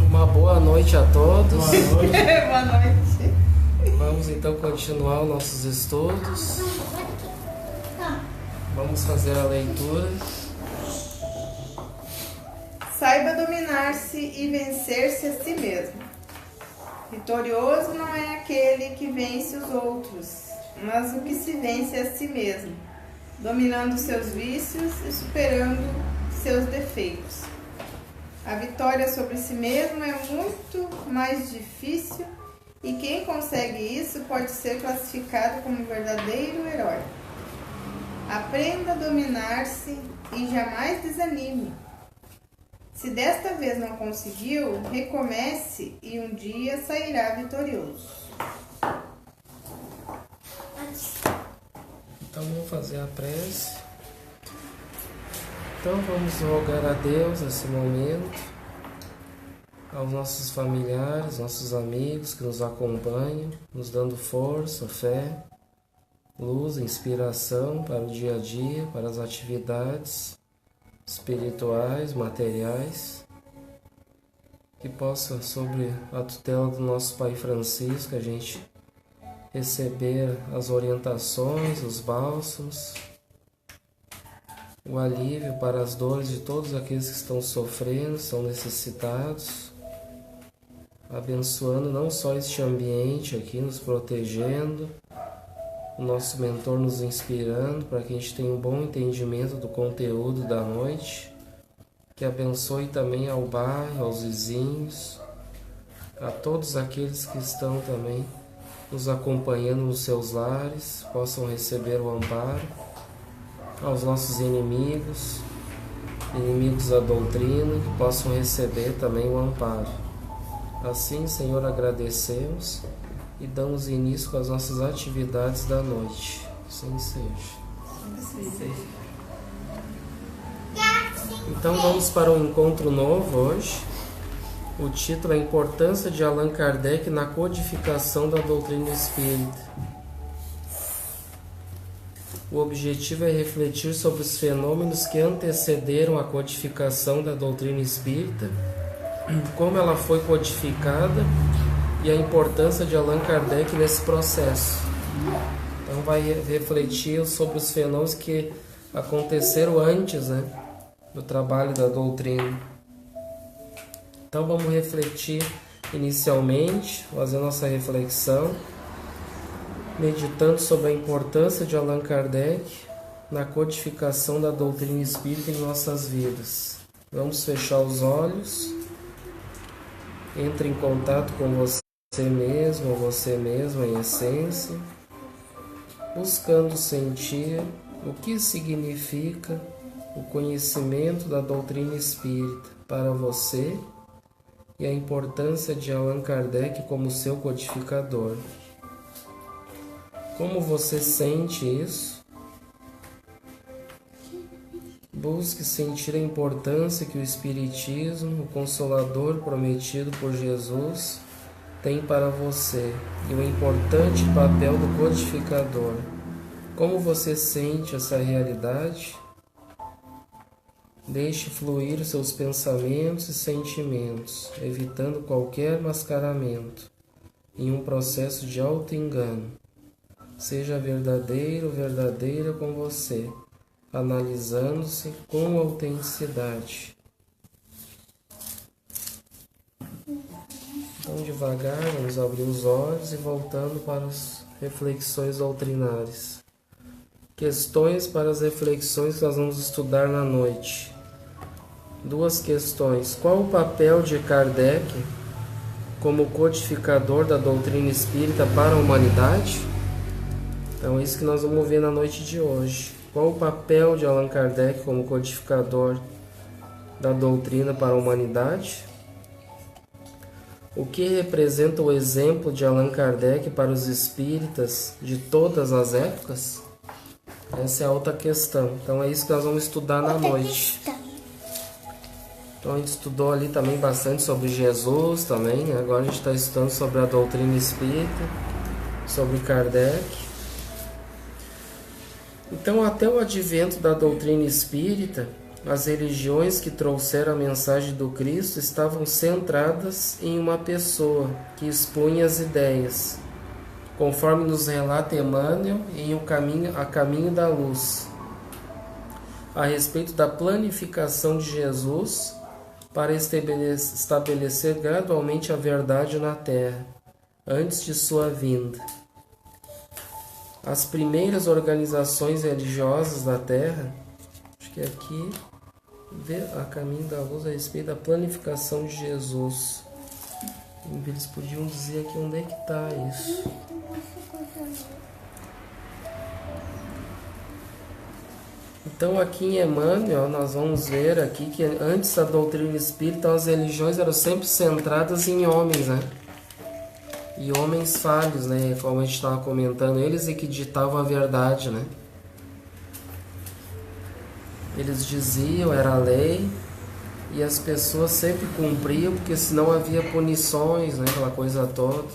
Uma boa noite a todos. Boa noite. Boa noite. Vamos então continuar os nossos estudos. Vamos fazer a leitura. Saiba dominar-se e vencer-se a si mesmo. Vitorioso não é aquele que vence os outros, mas o que se vence a si mesmo, dominando seus vícios e superando seus defeitos. A vitória sobre si mesmo é muito mais difícil e quem consegue isso pode ser classificado como um verdadeiro herói. Aprenda a dominar-se e jamais desanime. Se desta vez não conseguiu, recomece e um dia sairá vitorioso. Então vamos fazer a prece. Então vamos rogar a Deus nesse momento, aos nossos familiares, nossos amigos que nos acompanham, nos dando força, fé, luz, inspiração para o dia a dia, para as atividades espirituais, materiais, que possa, sob a tutela do nosso Pai Francisco, a gente receber as orientações, os bálsamos, o alívio para as dores de todos aqueles que estão sofrendo, são necessitados, abençoando não só este ambiente aqui, nos protegendo, o nosso mentor nos inspirando para que a gente tenha um bom entendimento do conteúdo da noite, que abençoe também ao bairro, aos vizinhos, a todos aqueles que estão também nos acompanhando nos seus lares, possam receber o amparo, aos nossos inimigos da doutrina, que possam receber também o amparo. Assim, Senhor, agradecemos e damos início com as nossas atividades da noite. Assim seja. Então vamos para um encontro novo hoje. O título é a importância de Allan Kardec na codificação da doutrina espírita. O objetivo é refletir sobre os fenômenos que antecederam a codificação da doutrina espírita, como ela foi codificada e a importância de Allan Kardec nesse processo. Então vai refletir sobre os fenômenos que aconteceram antes, do trabalho da doutrina. Então vamos refletir inicialmente, fazer nossa reflexão, meditando sobre a importância de Allan Kardec na codificação da doutrina espírita em nossas vidas. Vamos fechar os olhos, entre em contato com você mesmo ou você mesma em essência, buscando sentir o que significa o conhecimento da doutrina espírita para você e a importância de Allan Kardec como seu codificador. Como você sente isso? Busque sentir a importância que o Espiritismo, o Consolador prometido por Jesus, tem para você e o importante papel do codificador. Como você sente essa realidade? Deixe fluir os seus pensamentos e sentimentos, evitando qualquer mascaramento em um processo de auto-engano. Seja verdadeiro, verdadeira com você, analisando-se com autenticidade. Então, devagar, vamos abrir os olhos e voltando para as reflexões doutrinárias. Questões para as reflexões que nós vamos estudar na noite. 2 questões. Qual o papel de Kardec como codificador da doutrina espírita para a humanidade? Então é isso que nós vamos ver na noite de hoje. Qual o papel de Allan Kardec como codificador da doutrina para a humanidade? O que representa o exemplo de Allan Kardec para os espíritas de todas as épocas? Essa é a outra questão. Então é isso que nós vamos estudar na noite. Então a gente estudou ali também bastante sobre Jesus também. Agora a gente está estudando sobre a doutrina espírita, sobre Kardec. Então até o advento da doutrina espírita, as religiões que trouxeram a mensagem do Cristo estavam centradas em uma pessoa que expunha as ideias, conforme nos relata Emmanuel em A Caminho da Luz, a respeito da planificação de Jesus para estabelecer gradualmente a verdade na Terra, antes de sua vinda. As primeiras organizações religiosas da Terra, acho que aqui, A Caminho da Luz, a respeito da planificação de Jesus. Eles podiam dizer aqui onde é que está isso. Então aqui em Emmanuel nós vamos ver aqui que antes da doutrina espírita as religiões eram sempre centradas em homens, né? E homens falhos, né? Como a gente estava comentando, eles é que ditavam a verdade, né? Eles diziam, era a lei, e as pessoas sempre cumpriam, porque senão havia punições, né? Aquela coisa toda.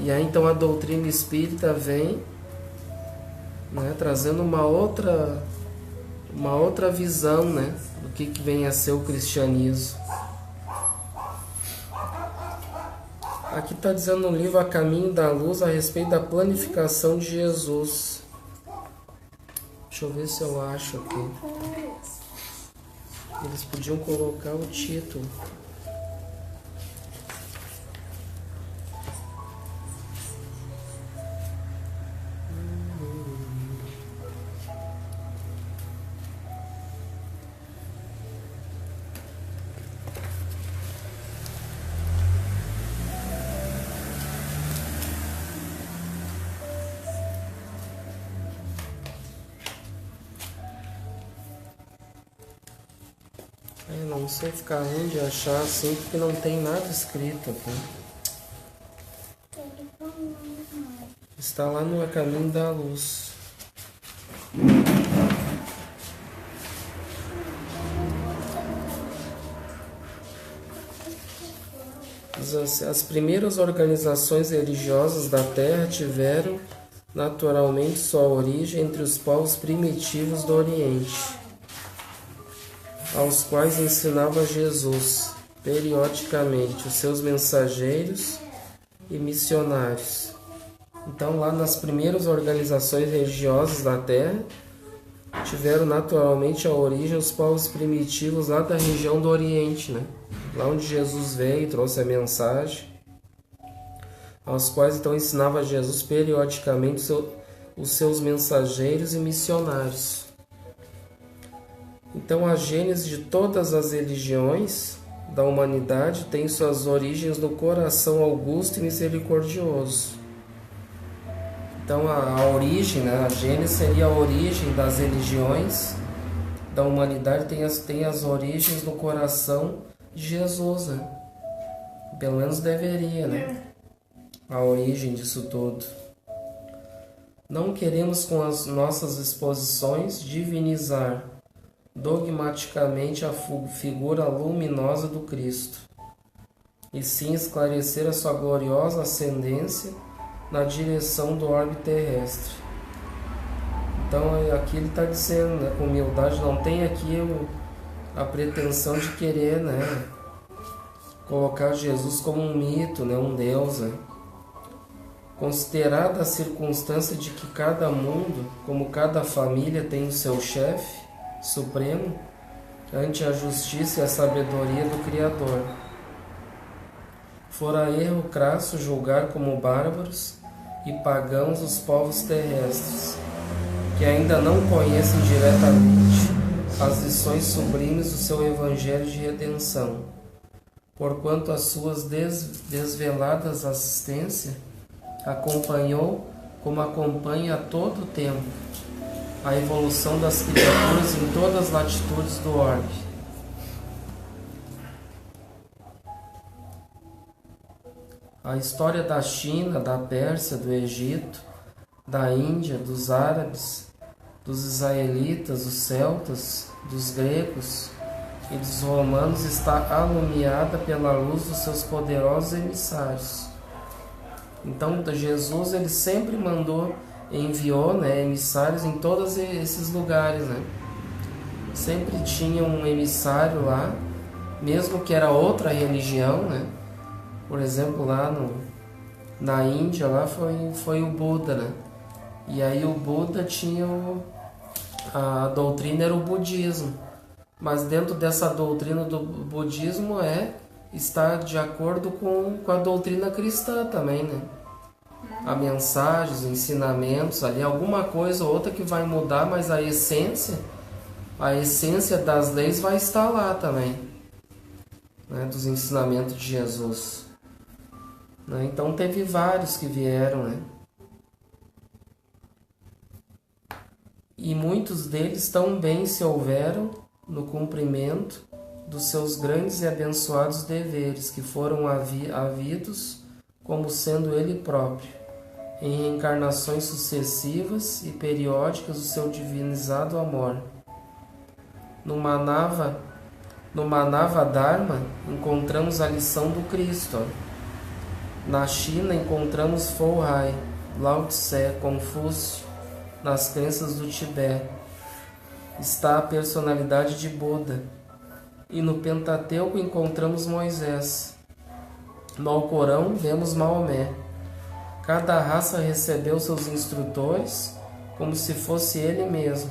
E aí então a doutrina espírita vem, né, trazendo uma outra visão, né, do que vem a ser o cristianismo. Aqui está dizendo no livro A Caminho da Luz a respeito da planificação de Jesus. Deixa eu ver se eu acho aqui. Eles podiam colocar o título. Não sei ficar ruim de achar assim, porque não tem nada escrito aqui. Está lá no A Caminho da Luz. As primeiras organizações religiosas da Terra tiveram naturalmente sua origem entre os povos primitivos do Oriente, aos quais ensinava Jesus, periodicamente, os seus mensageiros e missionários. Então, lá nas primeiras organizações religiosas da Terra, tiveram naturalmente a origem os povos primitivos lá da região do Oriente, né? Lá onde Jesus veio e trouxe a mensagem, aos quais então ensinava Jesus periodicamente os seus mensageiros e missionários. Então, a gênese de todas as religiões da humanidade tem suas origens no coração augusto e misericordioso. Então, a origem, né, a gênese seria a origem das religiões da humanidade, tem as origens no coração de Jesus, né? Pelo menos deveria, né? A origem disso tudo. Não queremos com as nossas exposições divinizar dogmaticamente a figura luminosa do Cristo, e sim esclarecer a sua gloriosa ascendência na direção do orbe terrestre. Então aqui ele está dizendo, né, com humildade, não tem aqui a pretensão de querer, né, colocar Jesus como um mito, né, um Deus, né? Considerada a circunstância de que cada mundo, como cada família, tem o seu chefe supremo ante a justiça e a sabedoria do Criador, fora erro crasso julgar como bárbaros e pagãos os povos terrestres, que ainda não conhecem diretamente as lições sublimes do seu Evangelho de redenção, porquanto as suas desveladas assistência acompanhou, como acompanha a todo tempo, a evolução das criaturas em todas as latitudes do orbe. A história da China, da Pérsia, do Egito, da Índia, dos árabes, dos israelitas, dos celtas, dos gregos e dos romanos está alumiada pela luz dos seus poderosos emissários. Então Jesus ele sempre enviou, né, emissários em todos esses lugares, né? sempre tinha um emissário lá, mesmo que era outra religião, né? Por exemplo, lá na Índia lá foi o Buda, né? E aí o Buda tinha a doutrina era o budismo, mas dentro dessa doutrina do budismo está de acordo com a doutrina cristã também, né? A mensagem, os ensinamentos ali, alguma coisa ou outra que vai mudar, mas a essência das leis vai estar lá também, né? Dos ensinamentos de Jesus, né? Então teve vários que vieram, né? E muitos deles tão bem se houveram no cumprimento dos seus grandes e abençoados deveres, que foram havidos como sendo ele próprio, em reencarnações sucessivas e periódicas do seu divinizado amor. No Manava Dharma encontramos a lição do Cristo. Na China encontramos Fo Hai, Lao Tse, Confúcio. Nas crenças do Tibete está a personalidade de Buda. E no Pentateuco encontramos Moisés. No Alcorão vemos Maomé. Cada raça recebeu seus instrutores como se fosse ele mesmo,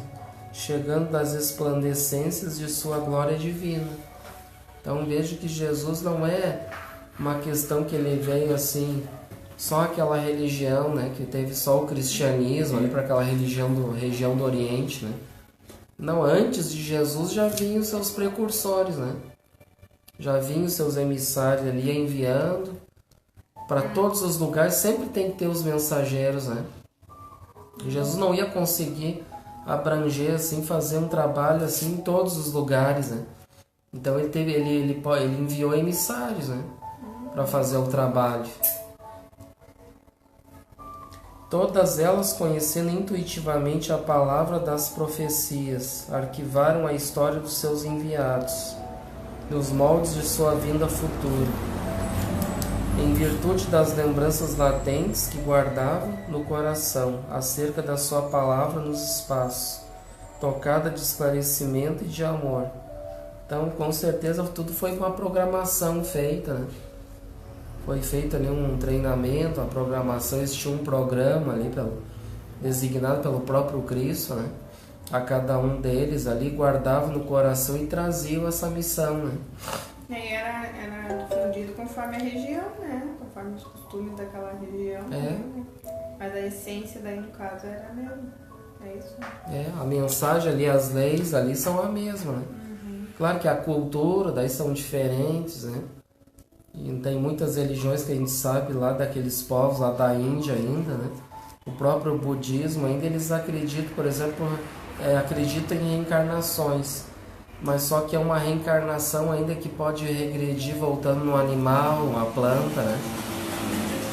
chegando das resplandecências de sua glória divina. Então vejo que Jesus não é uma questão que ele veio assim, só aquela religião, né, que teve só o cristianismo ali para aquela região do Oriente, né? Não, antes de Jesus já vinham seus precursores, né? Já vinham seus emissários ali enviando para todos os lugares, sempre tem que ter os mensageiros, né? Jesus não ia conseguir abranger assim, fazer um trabalho assim em todos os lugares, né? Então ele enviou emissários, né, para fazer o trabalho. Todas elas, conhecendo intuitivamente a palavra das profecias, arquivaram a história dos seus enviados, nos moldes de sua vinda futura, em virtude das lembranças latentes que guardavam no coração acerca da sua palavra nos espaços, tocada de esclarecimento e de amor. Então, com certeza, tudo foi uma programação feita, né? Foi feito ali um treinamento, a programação, existia um programa ali designado pelo próprio Cristo, né? A cada um deles ali guardava no coração e trazia essa missão, né? E aí era difundido conforme a região, né? Conforme os costumes daquela região. Né? Mas a essência daí, no caso, era a mesma. É isso? A mensagem ali, as leis ali são a mesma, né? Claro que a cultura daí são diferentes, né? E tem muitas religiões que a gente sabe lá daqueles povos lá da Índia ainda, né? O próprio budismo ainda eles acreditam, por exemplo, acreditam em reencarnações, mas só que é uma reencarnação ainda que pode regredir voltando no animal, uma planta, né?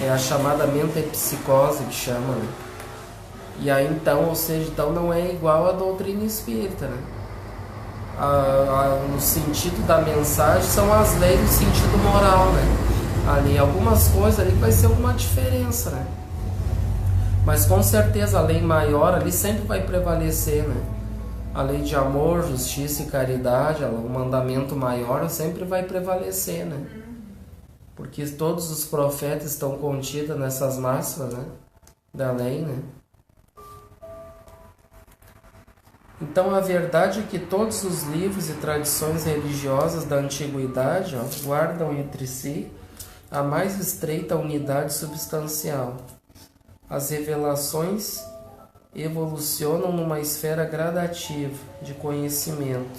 É a chamada metempsicose que chama, né? E aí então, ou seja, então não é igual à doutrina espírita, né? No sentido da mensagem são as leis no sentido moral, né? Ali algumas coisas ali vai ser alguma diferença, né? Mas com certeza a lei maior ali sempre vai prevalecer, né? A lei de amor, justiça e caridade, o mandamento maior sempre vai prevalecer, né? Porque todos os profetas estão contidos nessas máximas, né? Da lei, né? Então a verdade é que todos os livros e tradições religiosas da antiguidade guardam entre si a mais estreita unidade substancial. As revelações evolucionam numa esfera gradativa de conhecimento.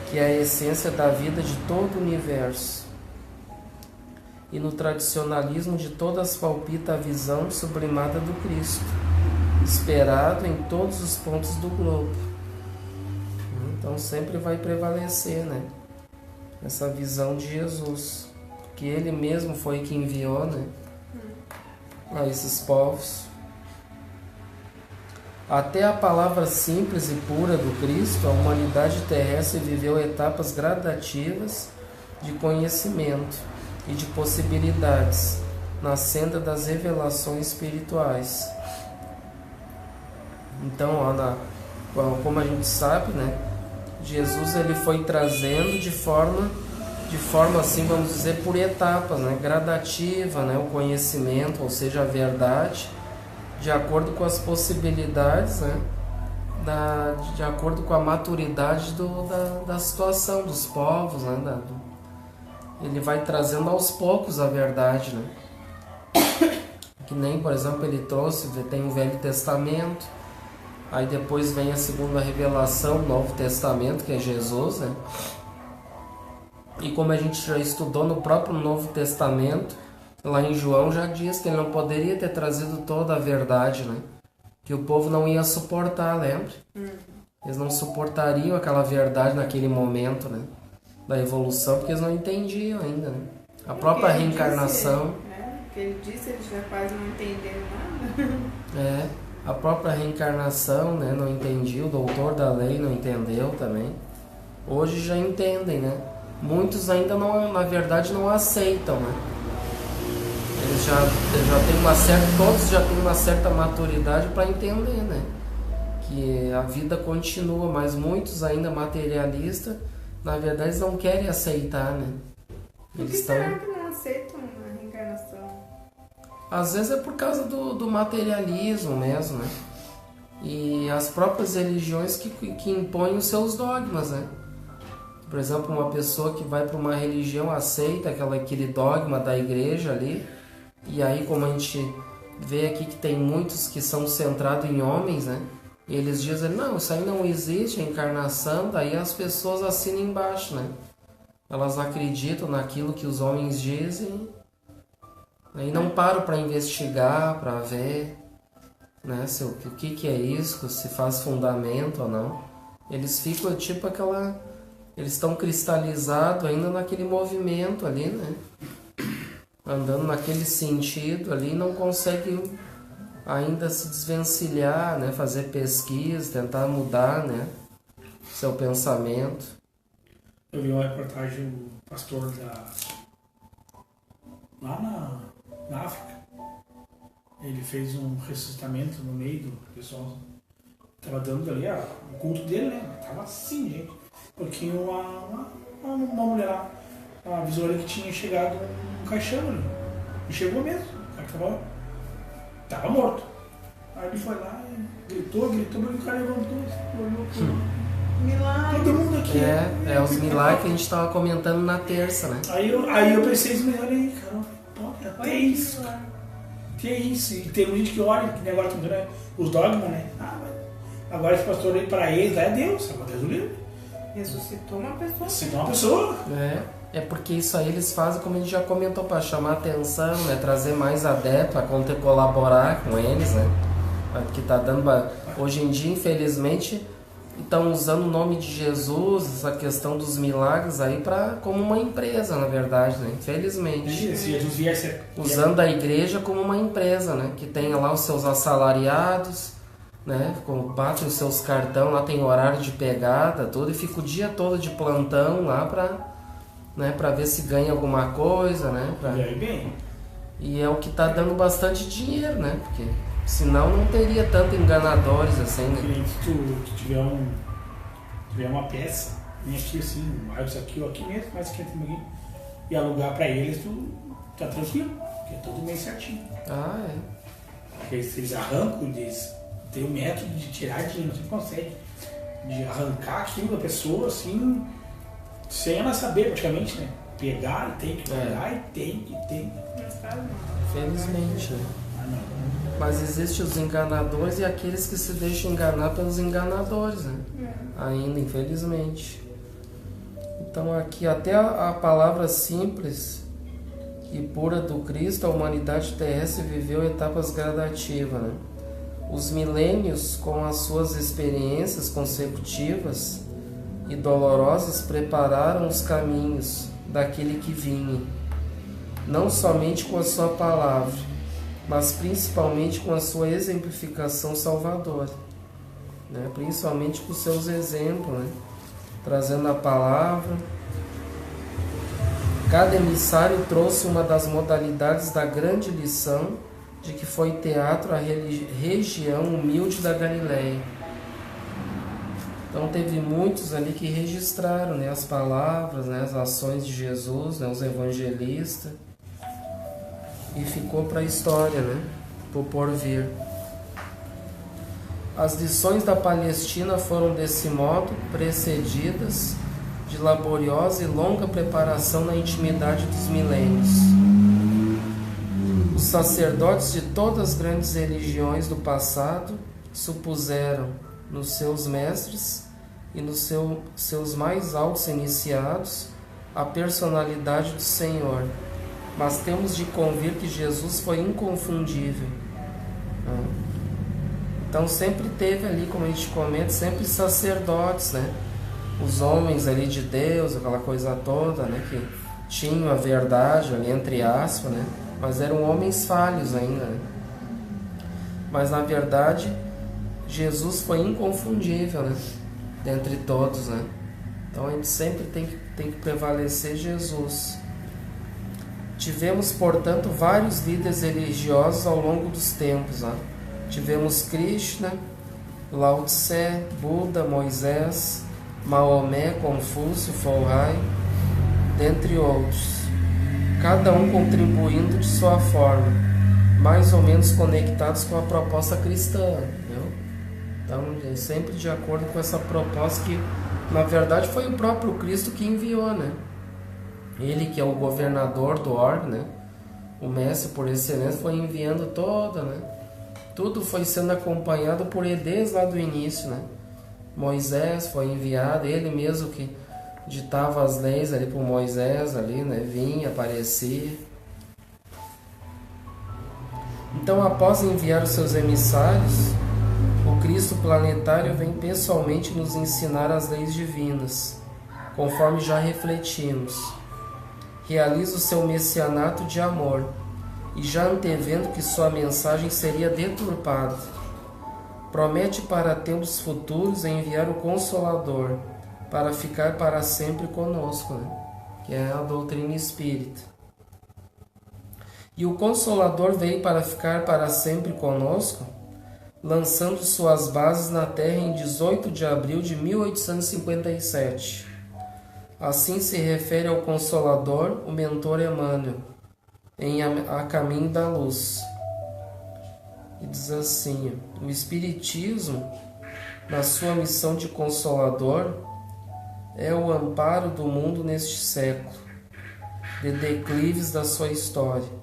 Que é a essência da vida de todo o universo. E no tradicionalismo de todas palpita a visão sublimada do Cristo, esperado em todos os pontos do globo. Então sempre vai prevalecer, né? Essa visão de Jesus, que Ele mesmo foi que enviou, né? A esses povos. Até a palavra simples e pura do Cristo, a humanidade terrestre viveu etapas gradativas de conhecimento e de possibilidades na senda das revelações espirituais. Então, como a gente sabe, né, Jesus ele foi trazendo de forma assim, vamos dizer, por etapas, né, gradativa, né, o conhecimento, ou seja, a verdade, de acordo com as possibilidades, né, de acordo com a maturidade da situação dos povos, né, ele vai trazendo aos poucos a verdade, né. Que nem, por exemplo, ele trouxe, tem o Velho Testamento, aí depois vem a segunda revelação, o Novo Testamento, que é Jesus, né? E como a gente já estudou no próprio Novo Testamento, lá em João já diz que ele não poderia ter trazido toda a verdade, né? Que o povo não ia suportar, lembra? Eles não suportariam aquela verdade naquele momento, né? Da evolução, porque eles não entendiam ainda, né? A própria reencarnação... que ele disse, eles já quase não entenderam nada. A própria reencarnação, né, não entendia, o doutor da lei não entendeu também. Hoje já entendem, né? Muitos ainda não, na verdade, não aceitam, né? Eles já têm todos já têm uma certa maturidade para entender, né? Que a vida continua, mas muitos ainda materialistas, na verdade, eles não querem aceitar, né? Por que será que não aceitam a reencarnação? Às vezes é por causa do materialismo mesmo, né? E as próprias religiões que impõem os seus dogmas, né? Por exemplo, uma pessoa que vai para uma religião aceita aquele dogma da igreja ali, e aí como a gente vê aqui que tem muitos que são centrados em homens, né? E eles dizem, não, isso aí não existe, a encarnação, daí as pessoas assinam embaixo, né? Elas acreditam naquilo que os homens dizem, e não param para investigar, para ver, né, o que é isso, se faz fundamento ou não. Eles ficam tipo eles estão cristalizados ainda naquele movimento ali, né? Andando naquele sentido ali, não conseguem ainda se desvencilhar, né? Fazer pesquisa, tentar mudar, né? Seu pensamento. Eu vi uma reportagem do pastor lá na África. Ele fez um ressuscitamento no meio do pessoal. Tava dando ali o culto dele, né? Tava assim, gente. Porque uma mulher lá avisou ele que tinha chegado um caixão ali. E chegou mesmo. O cara tava morto. Aí ele foi lá e gritou, mas o cara levantou, olhou pro... Milagre. Todo mundo aqui. É os milagres que a gente estava comentando na terça, né? Aí eu pensei isso melhor aí, cara. Pô, tem isso. Tem isso. E tem gente que olha, que negócio né? Os dogmas, né? Agora esse pastor aí para eles lá é Deus, é Deus do livro. Ressuscitou uma pessoa. Ressuscitou uma pessoa. É porque isso aí eles fazem, como a gente já comentou, para chamar atenção, né? Trazer mais adeptos, para colaborar com eles, né? Porque tá dando... Hoje em dia, infelizmente... Estão usando o nome de Jesus, essa questão dos milagres aí como uma empresa, na verdade, né? Infelizmente. Se Jesus viesse... Usando a igreja como uma empresa, né? Que tenha lá os seus assalariados, né? Batem os seus cartão, lá tem horário de pegada, tudo, e fica o dia todo de plantão lá pra ver se ganha alguma coisa, né? E é o que tá dando bastante dinheiro, né? Porque... Senão não teria tanto enganadores assim, né? Se tu tiver uma peça, vem aqui assim, mais aqui ou aqui mesmo, mais 500 mil, e alugar pra eles, tu tá tranquilo, porque é tudo bem certinho. Porque se eles arrancam, tem um método de tirar dinheiro, você consegue, de arrancar aquilo da pessoa assim, sem ela saber praticamente, né? Pegar e tem que pegar e tem. Felizmente, né? Mas existem os enganadores e aqueles que se deixam enganar pelos enganadores, né? Ainda, infelizmente. Então aqui até a palavra simples e pura do Cristo, a humanidade terrestre viveu etapas gradativas, né? Os milênios, com as suas experiências consecutivas e dolorosas, prepararam os caminhos daquele que vinha, não somente com a sua palavra, mas principalmente com a sua exemplificação salvadora, né? Principalmente com seus exemplos, né? Trazendo a palavra. Cada emissário trouxe uma das modalidades da grande lição de que foi teatro a região humilde da Galileia. Então teve muitos ali que registraram, né, as palavras, né, as ações de Jesus, né, os evangelistas, e ficou para a história, né, por porvir. As lições da Palestina foram desse modo precedidas de laboriosa e longa preparação na intimidade dos milênios. Os sacerdotes de todas as grandes religiões do passado supuseram nos seus mestres e nos seus mais altos iniciados a personalidade do Senhor, mas temos de convir que Jesus foi inconfundível. Então sempre teve ali, como a gente comenta, sempre sacerdotes, né? Os homens ali de Deus, aquela coisa toda, né? Que tinham a verdade ali, entre aspas, né? Mas eram homens falhos ainda, né? Mas na verdade Jesus foi inconfundível, né? Dentre todos, né? Então a gente sempre tem que prevalecer Jesus. Tivemos, portanto, vários líderes religiosos ao longo dos tempos, né? Tivemos Krishna, Lao Tse, Buda, Moisés, Maomé, Confúcio, Forrai, dentre outros, cada um contribuindo de sua forma, mais ou menos conectados com a proposta cristã, entendeu? Então, sempre de acordo com essa proposta que, na verdade, foi o próprio Cristo que enviou, né? Ele que é o governador do orbe, né? O mestre por excelência foi enviando toda, né? Tudo foi sendo acompanhado por ele desde lá do início, né? Moisés foi enviado, ele mesmo que ditava as leis ali por Moisés, ali, né? Vinha, aparecia. Então, após enviar os seus emissários, o Cristo planetário vem pessoalmente nos ensinar as leis divinas, conforme já refletimos. Realiza o seu messianato de amor, e já antevendo que sua mensagem seria deturpada, promete para tempos futuros enviar o Consolador, para ficar para sempre conosco, né? Que é a doutrina espírita. E o Consolador veio para ficar para sempre conosco, lançando suas bases na Terra em 18 de abril de 1857. Assim se refere ao Consolador, o mentor Emmanuel, em A Caminho da Luz. E diz assim: o Espiritismo, na sua missão de Consolador, é o amparo do mundo neste século, de declives da sua história.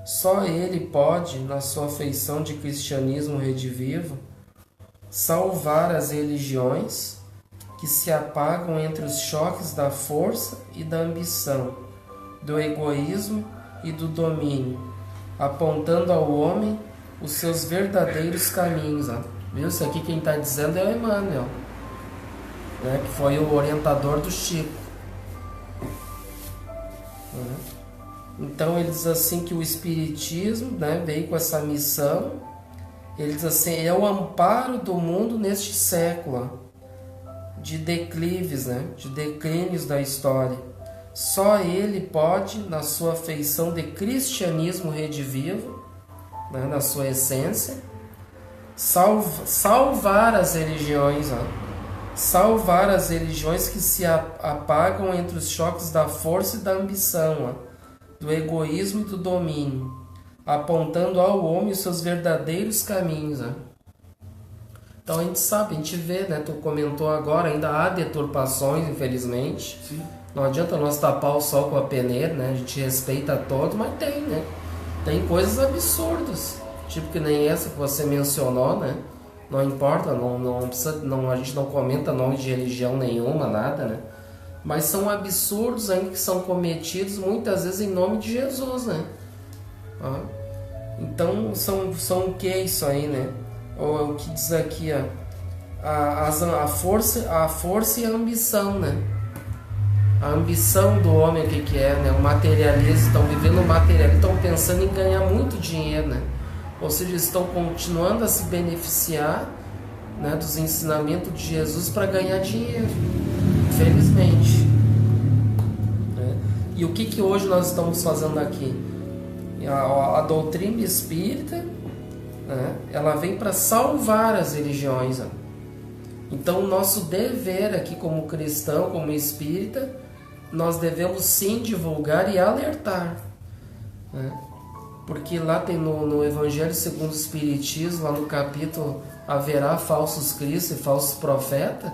Só ele pode, na sua feição de cristianismo redivivo, salvar as religiões que se apagam entre os choques da força e da ambição, do egoísmo e do domínio, apontando ao homem os seus verdadeiros caminhos. Viu? Isso aqui quem está dizendo é o Emmanuel, né? Que foi o orientador do Chico. Então ele diz assim que o Espiritismo, né, veio com essa missão. Ele diz assim, é o amparo do mundo neste século de declives, né, de declínios da história. Só ele pode, na sua feição de cristianismo redivivo, né, na sua essência, salvar as religiões, ó. Salvar as religiões que se apagam entre os choques da força e da ambição, ó, do egoísmo e do domínio, apontando ao homem os seus verdadeiros caminhos, ó. Então a gente sabe, a gente vê, né? Tu comentou agora, ainda há deturpações, infelizmente. Sim. Não adianta nós tapar o sol com a peneira, né? A gente respeita todos, mas tem, né? Tem coisas absurdas, tipo que nem essa que você mencionou, né? Não importa, não precisa, a gente não comenta nome de religião nenhuma, nada, né? Mas são absurdos ainda que são cometidos muitas vezes em nome de Jesus, né? Então são o que isso aí, né? Ou o que diz aqui, ó, a força e a ambição, né? A ambição do homem, o que é, né? O materialismo, estão vivendo o materialismo, estão pensando em ganhar muito dinheiro, né? Ou seja, estão continuando a se beneficiar, né, dos ensinamentos de Jesus para ganhar dinheiro, infelizmente. E o que hoje nós estamos fazendo aqui? E a doutrina espírita, né, ela vem para salvar as religiões. Né? Então o nosso dever aqui como cristão, como espírita, nós devemos sim divulgar e alertar. Né? Porque lá tem no Evangelho segundo o Espiritismo, lá no capítulo haverá falsos cristos e falsos profetas,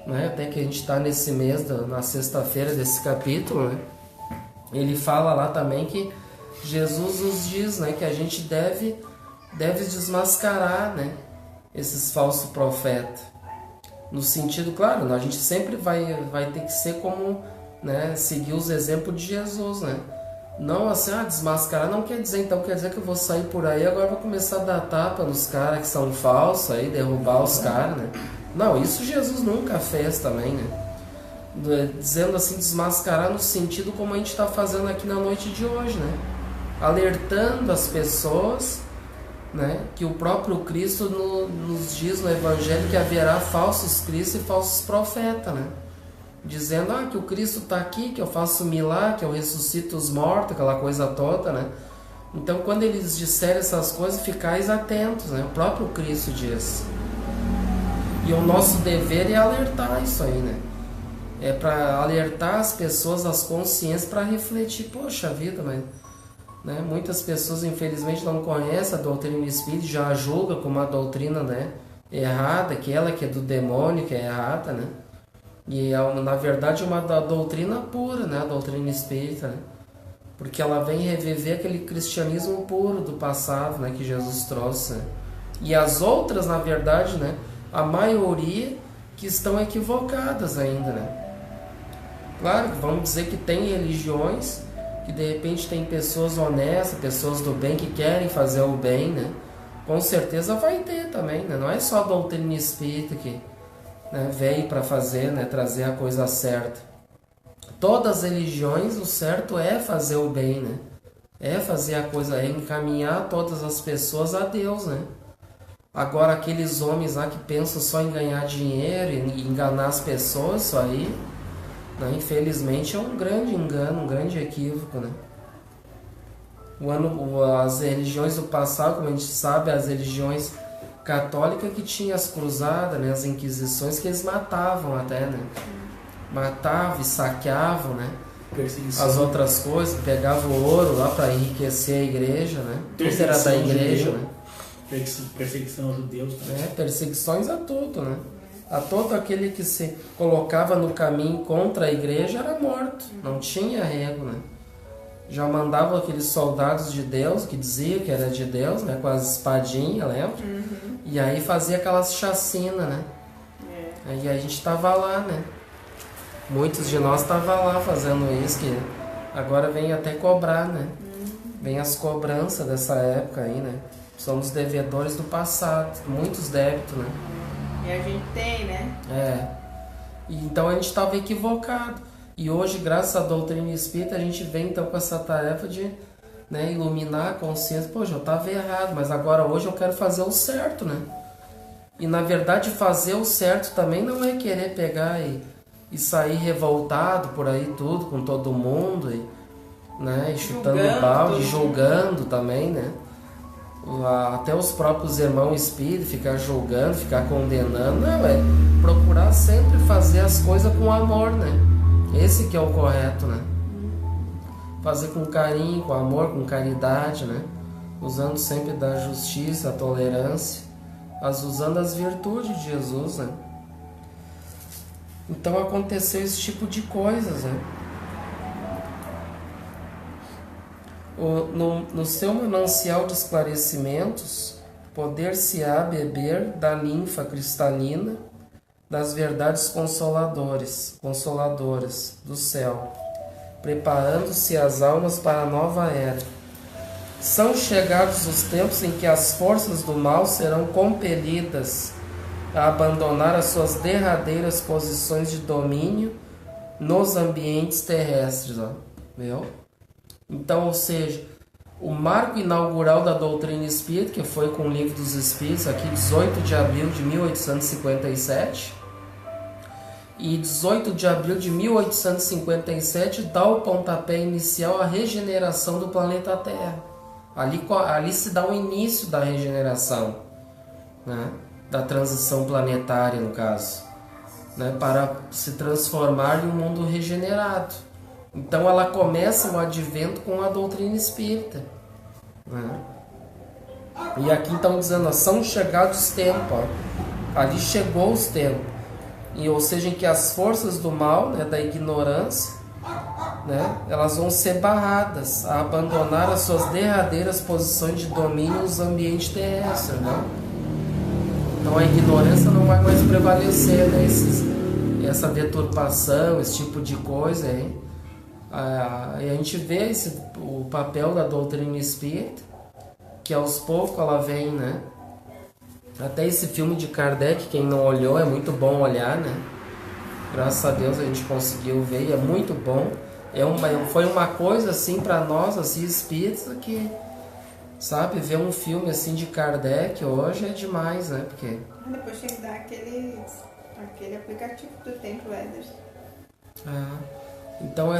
né? Até que a gente está nesse mês, na sexta-feira desse capítulo, né? Ele fala lá também que Jesus nos diz, né, que a gente deve desmascarar, né, esses falsos profetas. No sentido, claro, a gente sempre vai ter que ser como, né, seguir os exemplos de Jesus, né? Não assim, desmascarar não quer dizer, então quer dizer que eu vou sair por aí agora vou começar a dar tapa nos caras que são falsos aí, derrubar os caras, né? Não, isso Jesus nunca fez também, né? Dizendo assim, desmascarar no sentido como a gente está fazendo aqui na noite de hoje, né? Alertando as pessoas, né, que o próprio Cristo nos diz no Evangelho que haverá falsos cristos e falsos profetas, né? Dizendo que o Cristo está aqui, que eu faço milagre, que eu ressuscito os mortos, aquela coisa toda, né? Então, quando eles disserem essas coisas, ficais atentos, né? O próprio Cristo diz. E o nosso dever é alertar isso aí, né? É para alertar as pessoas, as consciências, para refletir, poxa vida, mas... Né? Muitas pessoas, infelizmente, não conhecem a doutrina espírita, já a julgam como uma doutrina, né, errada, aquela que é do demônio, que é errada, né? E na verdade é uma doutrina pura, né? A doutrina espírita, né? Porque ela vem reviver aquele cristianismo puro do passado, né? Que Jesus trouxe, né? E as outras, na verdade, né? A maioria que estão equivocadas ainda, né? Claro que vamos dizer que tem religiões que de repente tem pessoas honestas, pessoas do bem que querem fazer o bem, né? Com certeza vai ter também, né? Não é só a doutrina espírita que, né, veio para fazer, né, trazer a coisa certa. Todas as religiões, o certo é fazer o bem, né? É fazer a coisa, é encaminhar todas as pessoas a Deus, né? Agora aqueles homens lá que pensam só em ganhar dinheiro e enganar as pessoas, isso aí, né, infelizmente é um grande engano, um grande equívoco, né? As religiões do passado, como a gente sabe, as religiões católica que tinha as cruzadas, né, as inquisições, que eles matavam até, né? Matavam e saqueavam, né? As outras coisas, pegavam o ouro lá para enriquecer a igreja, né? Tudo era da igreja, né? Perseguição aos judeus. Perseguições a tudo, né? A todo aquele que se colocava no caminho contra a igreja era morto, não tinha arrego, né? Já mandavam aqueles soldados de Deus, que diziam que era de Deus, né? Com as espadinhas, lembra? Uhum. E aí fazia aquelas chacinas, né? E a gente tava lá, né? Muitos de nós estavam lá fazendo isso, que agora vem até cobrar, né? Vem as cobranças dessa época aí, né? Somos devedores do passado, muitos débitos, né? E a gente tem, né? E então a gente estava equivocado. E hoje, graças à doutrina espírita, a gente vem então com essa tarefa de, né, iluminar a consciência. Poxa, eu estava errado, mas agora hoje eu quero fazer o certo, né? E na verdade fazer o certo também não é querer pegar e sair revoltado por aí tudo, com todo mundo, né, e chutando balde, julgando também, né? Até os próprios irmãos espíritos ficar julgando, ficar condenando. Não, é procurar sempre fazer as coisas com amor, né? Esse que é o correto, né? Fazer com carinho, com amor, com caridade, né? Usando sempre da justiça, a tolerância, mas usando as virtudes de Jesus, né? Então aconteceu esse tipo de coisas, né? No seu manancial de esclarecimentos, poder-se-á beber da linfa cristalina das verdades consoladoras do céu, preparando-se as almas para a nova era. São chegados os tempos em que as forças do mal serão compelidas a abandonar as suas derradeiras posições de domínio nos ambientes terrestres. Viu? Então, ou seja, o marco inaugural da doutrina espírita, que foi com o Livro dos Espíritos, aqui 18 de abril de 1857, e 18 de abril de 1857 dá o pontapé inicial à regeneração do planeta Terra. Ali se dá o início da regeneração, né? Da transição planetária, no caso, né? Para se transformar em um mundo regenerado. Então ela começa o advento com a doutrina espírita, né? E aqui estão dizendo, são chegados os tempos, ó. Ali chegou os tempos, ou seja, em que as forças do mal, né, da ignorância, né, elas vão ser barradas a abandonar as suas derradeiras posições de domínio nos ambientes terrestres, né? Então a ignorância não vai mais prevalecer, né? Essa deturpação, esse tipo de coisa aí. E a gente vê o papel da doutrina espírita, que aos poucos ela vem, né? Até esse filme de Kardec, quem não olhou, é muito bom olhar, né? Graças a Deus a gente conseguiu ver e é muito bom. Foi uma coisa assim para nós, assim, espíritas, que, sabe, ver um filme assim de Kardec hoje é demais, né? Porque... Depois tinha que dar aquele aplicativo do Templo Ederson. Então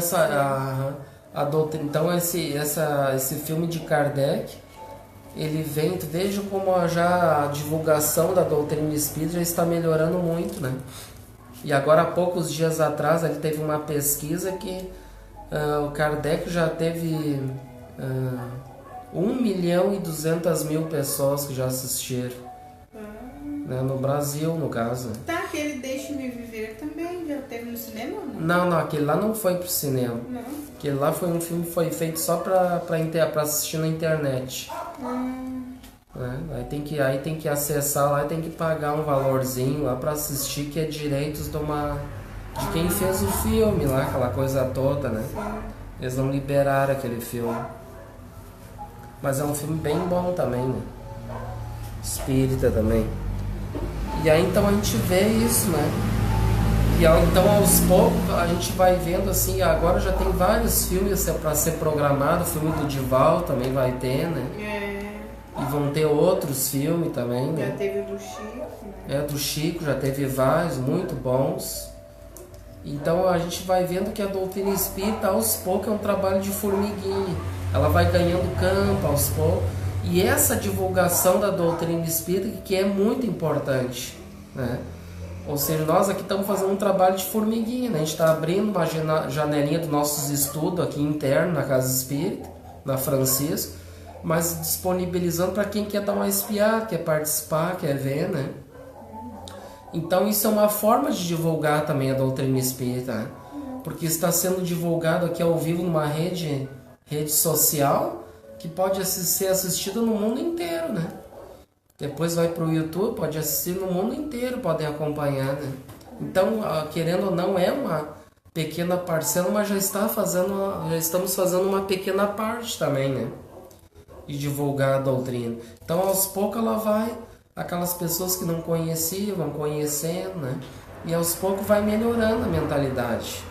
esse filme de Kardec, ele vem, veja como a divulgação da doutrina espírita já está melhorando muito, né? E agora há poucos dias atrás ele teve uma pesquisa que o Kardec já teve 1.200.000 pessoas que já assistiram, né? No Brasil, no caso. Tá, aquele Deixe-me Viver também já teve no cinema ou não? Não, aquele lá não foi pro cinema. Não. Aquele lá foi um filme que foi feito só pra assistir na internet. Aí tem que acessar lá e tem que pagar um valorzinho lá pra assistir, que é direitos de quem fez o filme lá, aquela coisa toda, né? Eles não liberaram aquele filme. Mas é um filme bem bom também, né? Espírita também. E aí então a gente vê isso, né? E então aos poucos a gente vai vendo assim, agora já tem vários filmes para ser programado, o filme do Dival também vai ter, né? E vão ter outros filmes também, né? Já teve o do Chico, né? Do Chico, já teve vários, muito bons. Então a gente vai vendo que a doutrina espírita aos poucos é um trabalho de formiguinha. Ela vai ganhando campo aos poucos. E essa divulgação da doutrina espírita que é muito importante, né? Ou seja, nós aqui estamos fazendo um trabalho de formiguinha, né? A gente está abrindo uma janelinha dos nossos estudos aqui interno na Casa Espírita, na Francisco, mas disponibilizando para quem quer dar uma espiada, quer participar, quer ver, né? Então isso é uma forma de divulgar também a doutrina espírita, né? Porque está sendo divulgado aqui ao vivo numa rede social que pode ser assistida no mundo inteiro, né? Depois vai para o YouTube, pode assistir no mundo inteiro, podem acompanhar, né? Então, querendo ou não, é uma pequena parcela, mas já estamos fazendo uma pequena parte também, né? De divulgar a doutrina. Então, aos poucos ela vai, aquelas pessoas que não conheciam, vão conhecendo, né? E aos poucos vai melhorando a mentalidade.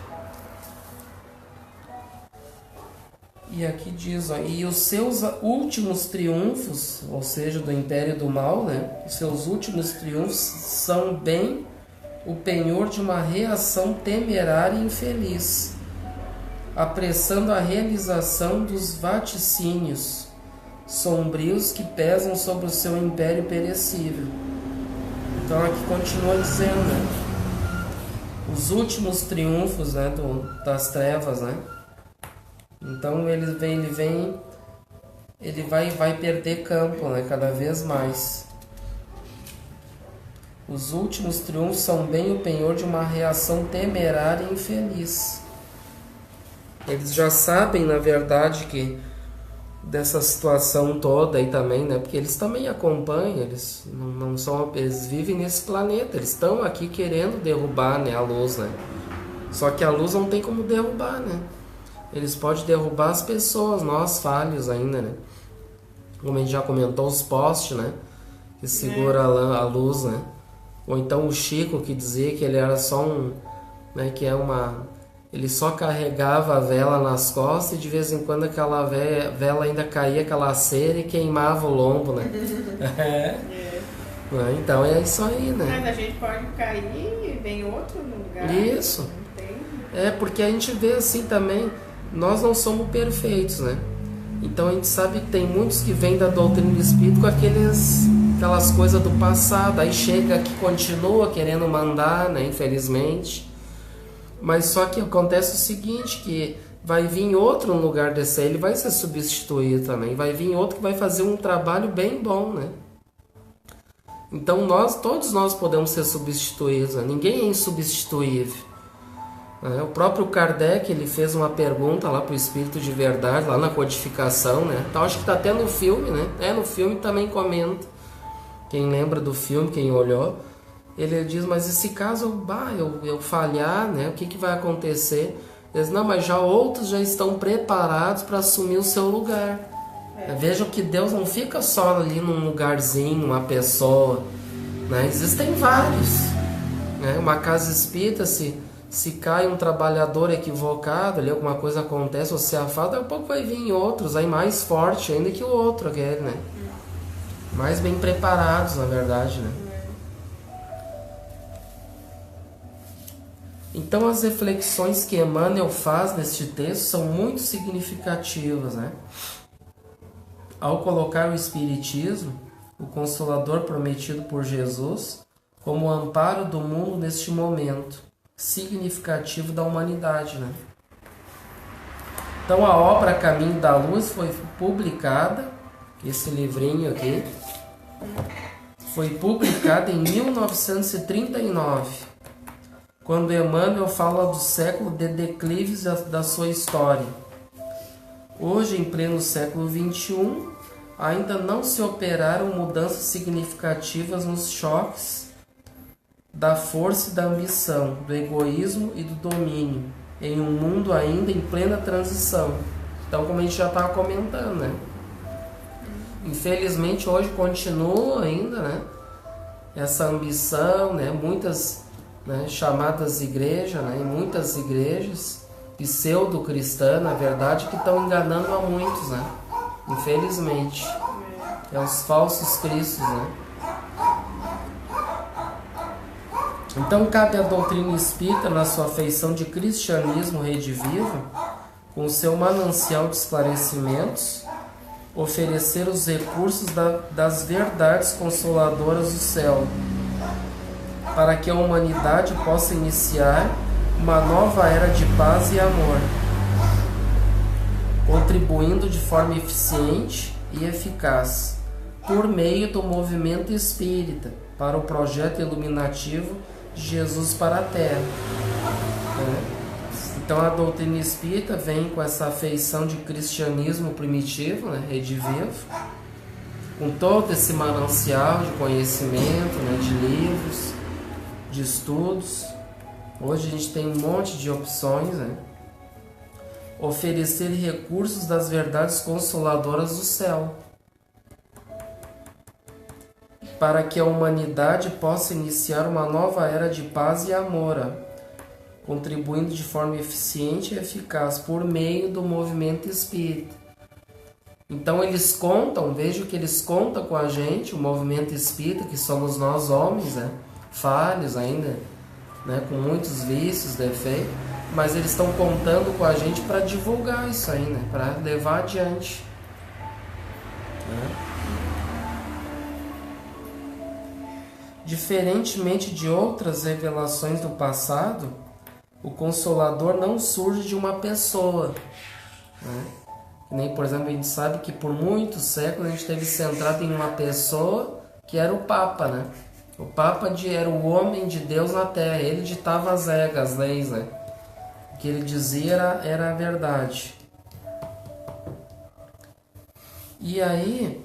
E aqui diz, e os seus últimos triunfos, ou seja, do Império do Mal, né? Os seus últimos triunfos são bem o penhor de uma reação temerária e infeliz, apressando a realização dos vaticínios sombrios que pesam sobre o seu império perecível. Então aqui continua dizendo, né? Os últimos triunfos, né, das trevas, né? Então ele vai perder campo, né, cada vez mais. Os últimos triunfos são bem o penhor de uma reação temerária e infeliz. Eles já sabem, na verdade, que dessa situação toda aí também, né? Porque eles também acompanham, eles não são, eles vivem nesse planeta, eles estão aqui querendo derrubar, né, a luz, né? Só que a luz não tem como derrubar, né? Eles podem derrubar as pessoas, nós falhos ainda, né? Como a gente já comentou, os postes, né? Que segura a luz, né? Ou então o Chico, que dizia que ele era só né? Que ele só carregava a vela nas costas e de vez em quando aquela vela ainda caía aquela cera e queimava o lombo, né? Então é isso aí, né? Mas a gente pode cair e vem outro no lugar. Isso. Porque a gente vê assim também, nós não somos perfeitos, né? Então a gente sabe que tem muitos que vêm da doutrina do Espírito com aquelas coisas do passado, aí chega aqui, continua querendo mandar, né, infelizmente. Mas só que acontece o seguinte, que vai vir outro no lugar desse aí, ele vai ser substituído também, vai vir outro que vai fazer um trabalho bem bom, né? Então todos nós podemos ser substituídos, né? Ninguém é insubstituível. O próprio Kardec, ele fez uma pergunta lá para o Espírito de Verdade, lá na codificação, né? Então, acho que está até no filme, né? No filme também comenta. Quem lembra do filme, quem olhou, ele diz, mas e se caso eu falhar, né? O que vai acontecer? Ele diz, não, mas outros já estão preparados para assumir o seu lugar. Vejam que Deus não fica só ali num lugarzinho, uma pessoa, né? Existem vários, né? Uma casa espírita, se cai um trabalhador equivocado, ali alguma coisa acontece, ou se afasta, daqui a pouco vai vir outros, aí mais forte ainda que o outro, aquele, né? Mais bem preparados, na verdade, né? Então as reflexões que Emmanuel faz neste texto são muito significativas, né? Ao colocar o Espiritismo, o Consolador prometido por Jesus, como o amparo do mundo neste momento significativo da humanidade, né? Então a obra Caminho da Luz foi publicada, esse livrinho aqui, foi publicada em 1939, quando Emmanuel fala do século de declives da sua história. Hoje, em pleno século XXI, ainda não se operaram mudanças significativas nos choques da força e da ambição, do egoísmo e do domínio, em um mundo ainda em plena transição. Então, como a gente já estava comentando, né? Infelizmente, hoje continua ainda, né? Essa ambição, né? Muitas, né, chamadas igrejas, né? E muitas igrejas pseudo-cristãs, na verdade, que estão enganando a muitos, né? Infelizmente. É os falsos cristos, né? Então cabe à doutrina espírita, na sua feição de cristianismo redivivo, com seu manancial de esclarecimentos, oferecer os recursos das verdades consoladoras do céu, para que a humanidade possa iniciar uma nova era de paz e amor, contribuindo de forma eficiente e eficaz, por meio do movimento espírita, para o projeto iluminativo de Jesus para a Terra. Então a doutrina espírita vem com essa afeição de cristianismo primitivo, né, redivivo, com todo esse manancial de conhecimento, né, de livros, de estudos. Hoje a gente tem um monte de opções, né? Oferecer recursos das verdades consoladoras do céu, para que a humanidade possa iniciar uma nova era de paz e amor, contribuindo de forma eficiente e eficaz por meio do movimento espírita. Então eles contam, vejo que eles contam com a gente, o movimento espírita, que somos nós homens, né? Falhos ainda, né? Com muitos vícios, defeitos, mas eles estão contando com a gente para divulgar isso aí, né? Para levar adiante, né? Diferentemente de outras revelações do passado, o Consolador não surge de uma pessoa, né? Nem, por exemplo, a gente sabe que por muitos séculos a gente esteve centrado em uma pessoa que era o Papa, né? O Papa era o homem de Deus na Terra, ele ditava as regras, as leis, né? O que ele dizia era a verdade. E aí,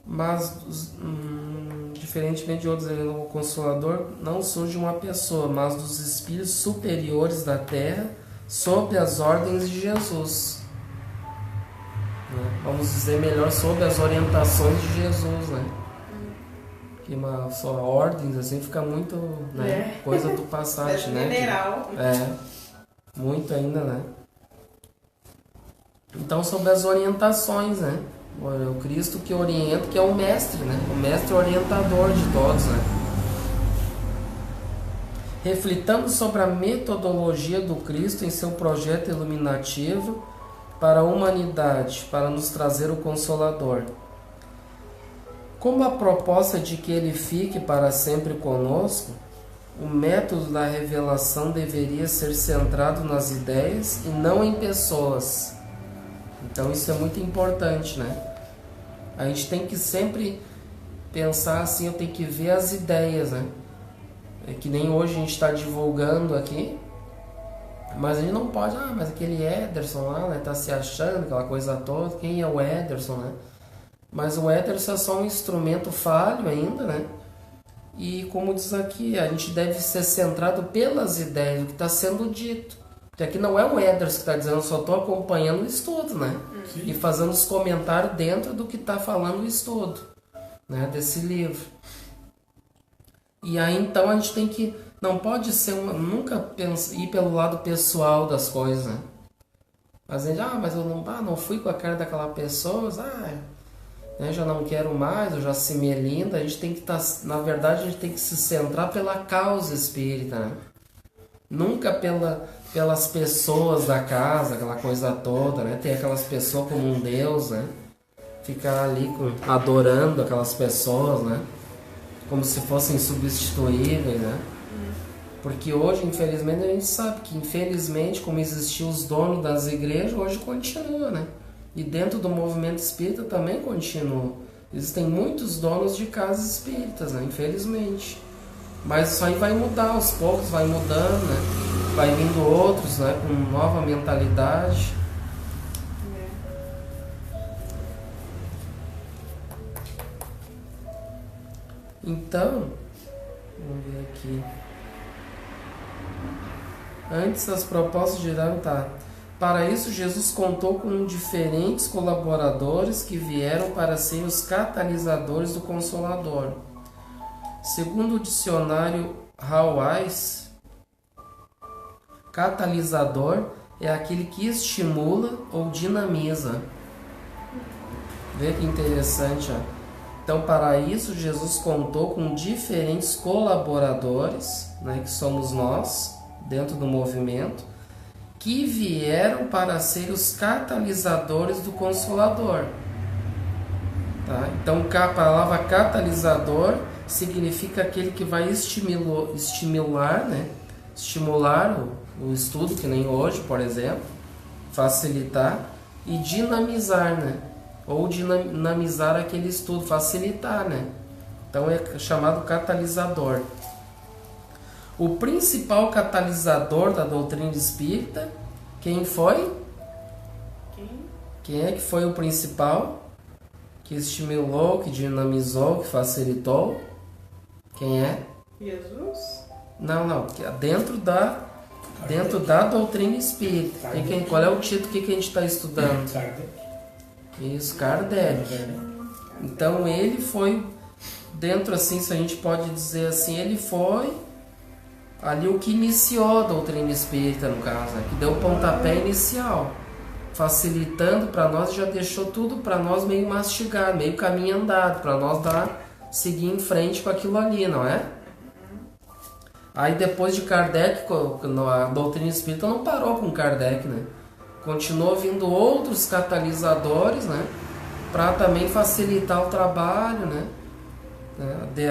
mas diferentemente de outros, o Consolador não surge de uma pessoa, mas dos espíritos superiores da Terra, sob as ordens de Jesus. Vamos dizer melhor, sob as orientações de Jesus, né? Que só ordens assim fica muito, né? Coisa do passado, né? Mineral. Muito ainda, né? Então, sob as orientações, né? O Cristo que orienta, que é o mestre, né? O mestre orientador de todos, né? Reflitamos sobre a metodologia do Cristo em seu projeto iluminativo para a humanidade, para nos trazer o Consolador. Como a proposta de que ele fique para sempre conosco, o método da revelação deveria ser centrado nas ideias e não em pessoas. Então isso é muito importante, né? A gente tem que sempre pensar assim, eu tenho que ver as ideias, né? É que nem hoje a gente está divulgando aqui, mas a gente não pode, mas aquele Ederson lá, né, tá se achando, aquela coisa toda, quem é o Ederson, né? Mas o Ederson é só um instrumento falho ainda, né? E como diz aqui, a gente deve ser centrado pelas ideias, o que está sendo dito. Porque aqui não é o Ederson que está dizendo, eu só estou acompanhando o estudo, né? Sim. E fazendo os comentários dentro do que está falando o estudo, né? Desse livro. E aí então a gente tem que, não pode ser, nunca ir pelo lado pessoal das coisas, né? Mas a gente, mas eu não fui com a cara daquela pessoa, né, já não quero mais, eu já se melinda. A gente tem que estar, na verdade, a gente tem que se centrar pela causa espírita, né? Nunca pelas pessoas da casa, aquela coisa toda, né? Tem aquelas pessoas como um Deus, né? Ficar ali adorando aquelas pessoas, né? Como se fossem substituíveis, né? Porque hoje, infelizmente, a gente sabe que, infelizmente, como existiam os donos das igrejas, hoje continua, né? E dentro do movimento espírita também continua. Existem muitos donos de casas espíritas, né? Infelizmente. Mas isso aí vai mudar, aos poucos vai mudando, né? Vai vindo outros, né? Com nova mentalidade. Então, vamos ver aqui. Antes as propostas giraram, Para isso, Jesus contou com diferentes colaboradores que vieram para ser os catalisadores do Consolador. Segundo o dicionário Hallweiss, catalisador é aquele que estimula ou dinamiza. Vê que interessante, ó. Então, para isso, Jesus contou com diferentes colaboradores, né, que somos nós, dentro do movimento, que vieram para ser os catalisadores do Consolador. Tá? Então, a palavra catalisador significa aquele que vai estimular, né? Estimular o estudo, que nem hoje, por exemplo, facilitar, e dinamizar, né? Ou dinamizar aquele estudo, facilitar, né? Então é chamado catalisador. O principal catalisador da doutrina espírita, quem foi? Quem é que foi o principal? Que estimulou, que dinamizou, que facilitou? Quem é? Jesus? Não. Dentro da doutrina espírita. Qual é o título que a gente está estudando? Isso, Kardec. Então ele foi, dentro assim, se a gente pode dizer assim, ele foi ali o que iniciou a doutrina espírita, no caso, né? Que deu o pontapé inicial, facilitando para nós, já deixou tudo para nós meio mastigado, meio caminho andado, para nós seguir em frente com aquilo ali, não é? Aí depois de Kardec, a doutrina espírita não parou com Kardec, né? Continuou vindo outros catalisadores, né? Para também facilitar o trabalho, né?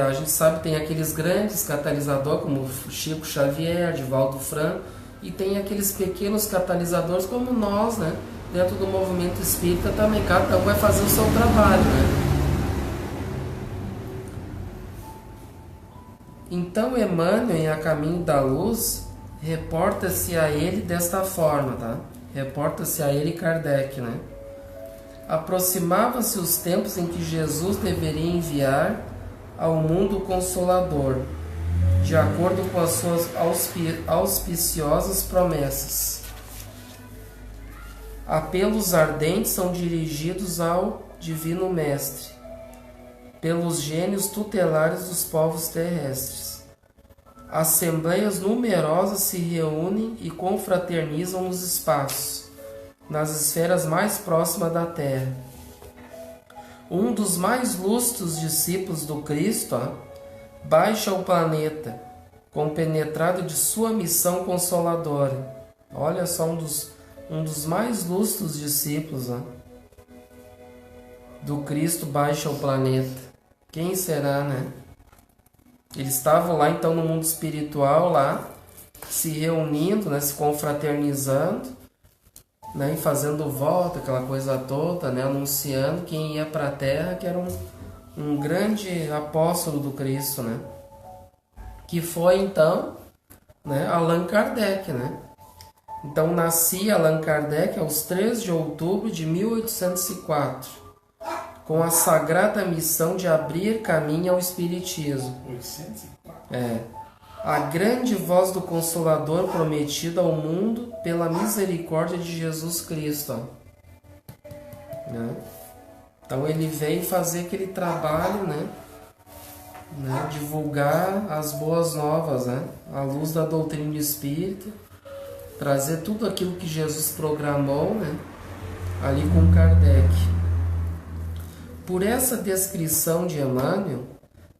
A gente sabe que tem aqueles grandes catalisadores como Chico Xavier, Divaldo Franco, e tem aqueles pequenos catalisadores como nós, né? Dentro do movimento espírita também, cada um vai fazer o seu trabalho, né? Então Emmanuel, em A Caminho da Luz, reporta-se a ele desta forma, tá? Reporta-se a ele Kardec, né? Aproximava-se os tempos em que Jesus deveria enviar ao mundo o Consolador, de acordo com as suas auspiciosas promessas. Apelos ardentes são dirigidos ao Divino Mestre, pelos gênios tutelares dos povos terrestres. Assembleias numerosas se reúnem e confraternizam nos espaços, nas esferas mais próximas da Terra. Um dos mais lustros discípulos do Cristo baixa ao planeta, compenetrado de sua missão consoladora. Olha só, um dos um dos mais lustros discípulos, né, do Cristo baixa ao planeta. Quem será, né? Eles estavam lá então no mundo espiritual, lá se reunindo, né, se confraternizando, né, e fazendo volta, aquela coisa toda, né, anunciando quem ia para a Terra, que era um grande apóstolo do Cristo, né, que foi então, né, Allan Kardec, né. Então nascia Allan Kardec aos 3 de outubro de 1804, com a sagrada missão de abrir caminho ao Espiritismo. 804? A grande voz do Consolador prometida ao mundo pela misericórdia de Jesus Cristo. Né? Então ele veio fazer aquele trabalho, né? Divulgar as boas novas, né? À luz da doutrina espírita, trazer tudo aquilo que Jesus programou, né? Ali com Kardec. Por essa descrição de Emmanuel,